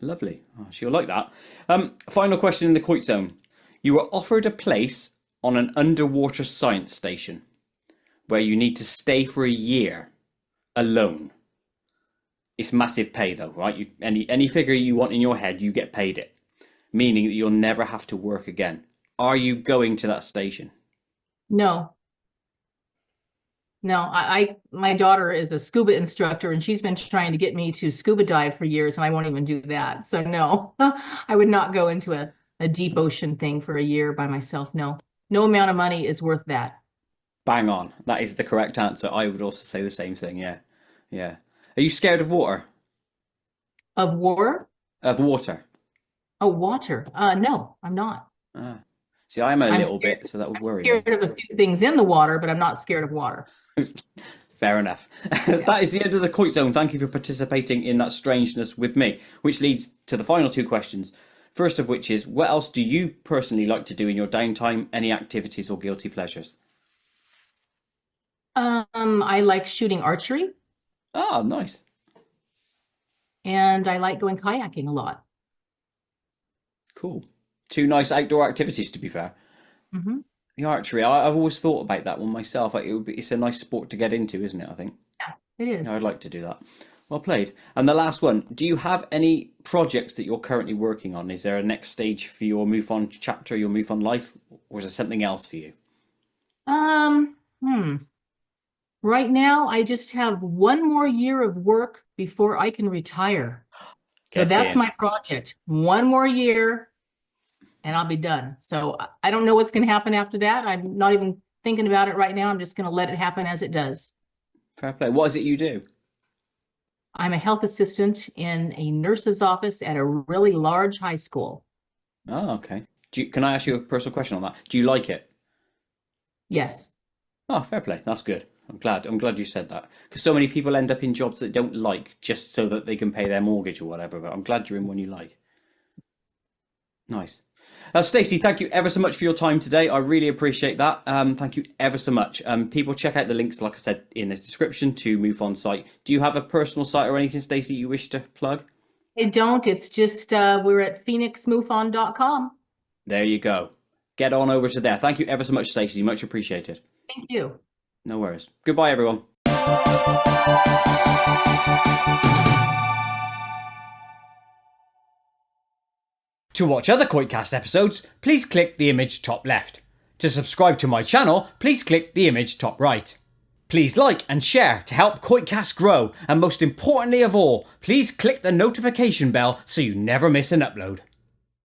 Lovely. Oh, she'll like that. Final question in the Koit zone. You were offered a place on an underwater science station where you need to stay for a year alone. It's massive pay though, right? Any figure you want in your head, you get paid it, meaning that you'll never have to work again. Are you going to that station? No. No, my daughter is a scuba instructor and she's been trying to get me to scuba dive for years and I won't even do that. So no, I would not go into a deep ocean thing for a year by myself. No, no amount of money is worth that. Bang on. That is the correct answer. I would also say the same thing. Yeah. Yeah. Are you scared of water? Of war? Of water? Oh, water. No, I'm not. Ah. See, I am a I'm little scared, bit, so that would I'm worry scared me. of a few things in the water, but I'm not scared of water. Fair enough. That is the end of the Koit Zone. Thank you for participating in that strangeness with me, which leads to the final two questions. First of which is, what else do you personally like to do in your downtime? Any activities or guilty pleasures? I like shooting archery Ah, nice. and I like going kayaking a lot. Cool. Two nice outdoor activities, to be fair. Hmm. The archery, I've always thought about that one myself. It's a nice sport to get into, isn't it? I think. Yeah, it Yeah, is. I'd like to do that. Well played. And the last one, do you have any projects that you're currently working on? Is there a next stage for your MUFON chapter, your MUFON life, or is there something else for you? Um, hmm. Right now, I just have one more year of work before I can retire. So Get that's in. my project. One more year and I'll be done. So I don't know what's going to happen after that. I'm not even thinking about it right now. I'm just going to let it happen as it does. Fair play. What is it you do? I'm a health assistant in a nurse's office at a really large high school. Oh, okay. Can I ask you a personal question on that? Do you like it? Yes. Oh, fair play. That's good. I'm glad you said that. Because so many people end up in jobs that don't like just so that they can pay their mortgage or whatever. But I'm glad you're in one you like. Nice. Stacey, thank you ever so much for your time today. I really appreciate that. Thank you ever so much. People check out the links, like I said, in the description to MUFON's site. Do you have a personal site or anything, Stacey, you wish to plug? I don't. It's just we're at phoenixmufon.com. There you go. Get on over to there. Thank you ever so much, Stacey. Much appreciated. Thank you. No worries. Goodbye, everyone. To watch other KoitCast episodes, please click the image top left. To subscribe to my channel, please click the image top right. Please like and share to help KoitCast grow, and most importantly of all, please click the notification bell so you never miss an upload.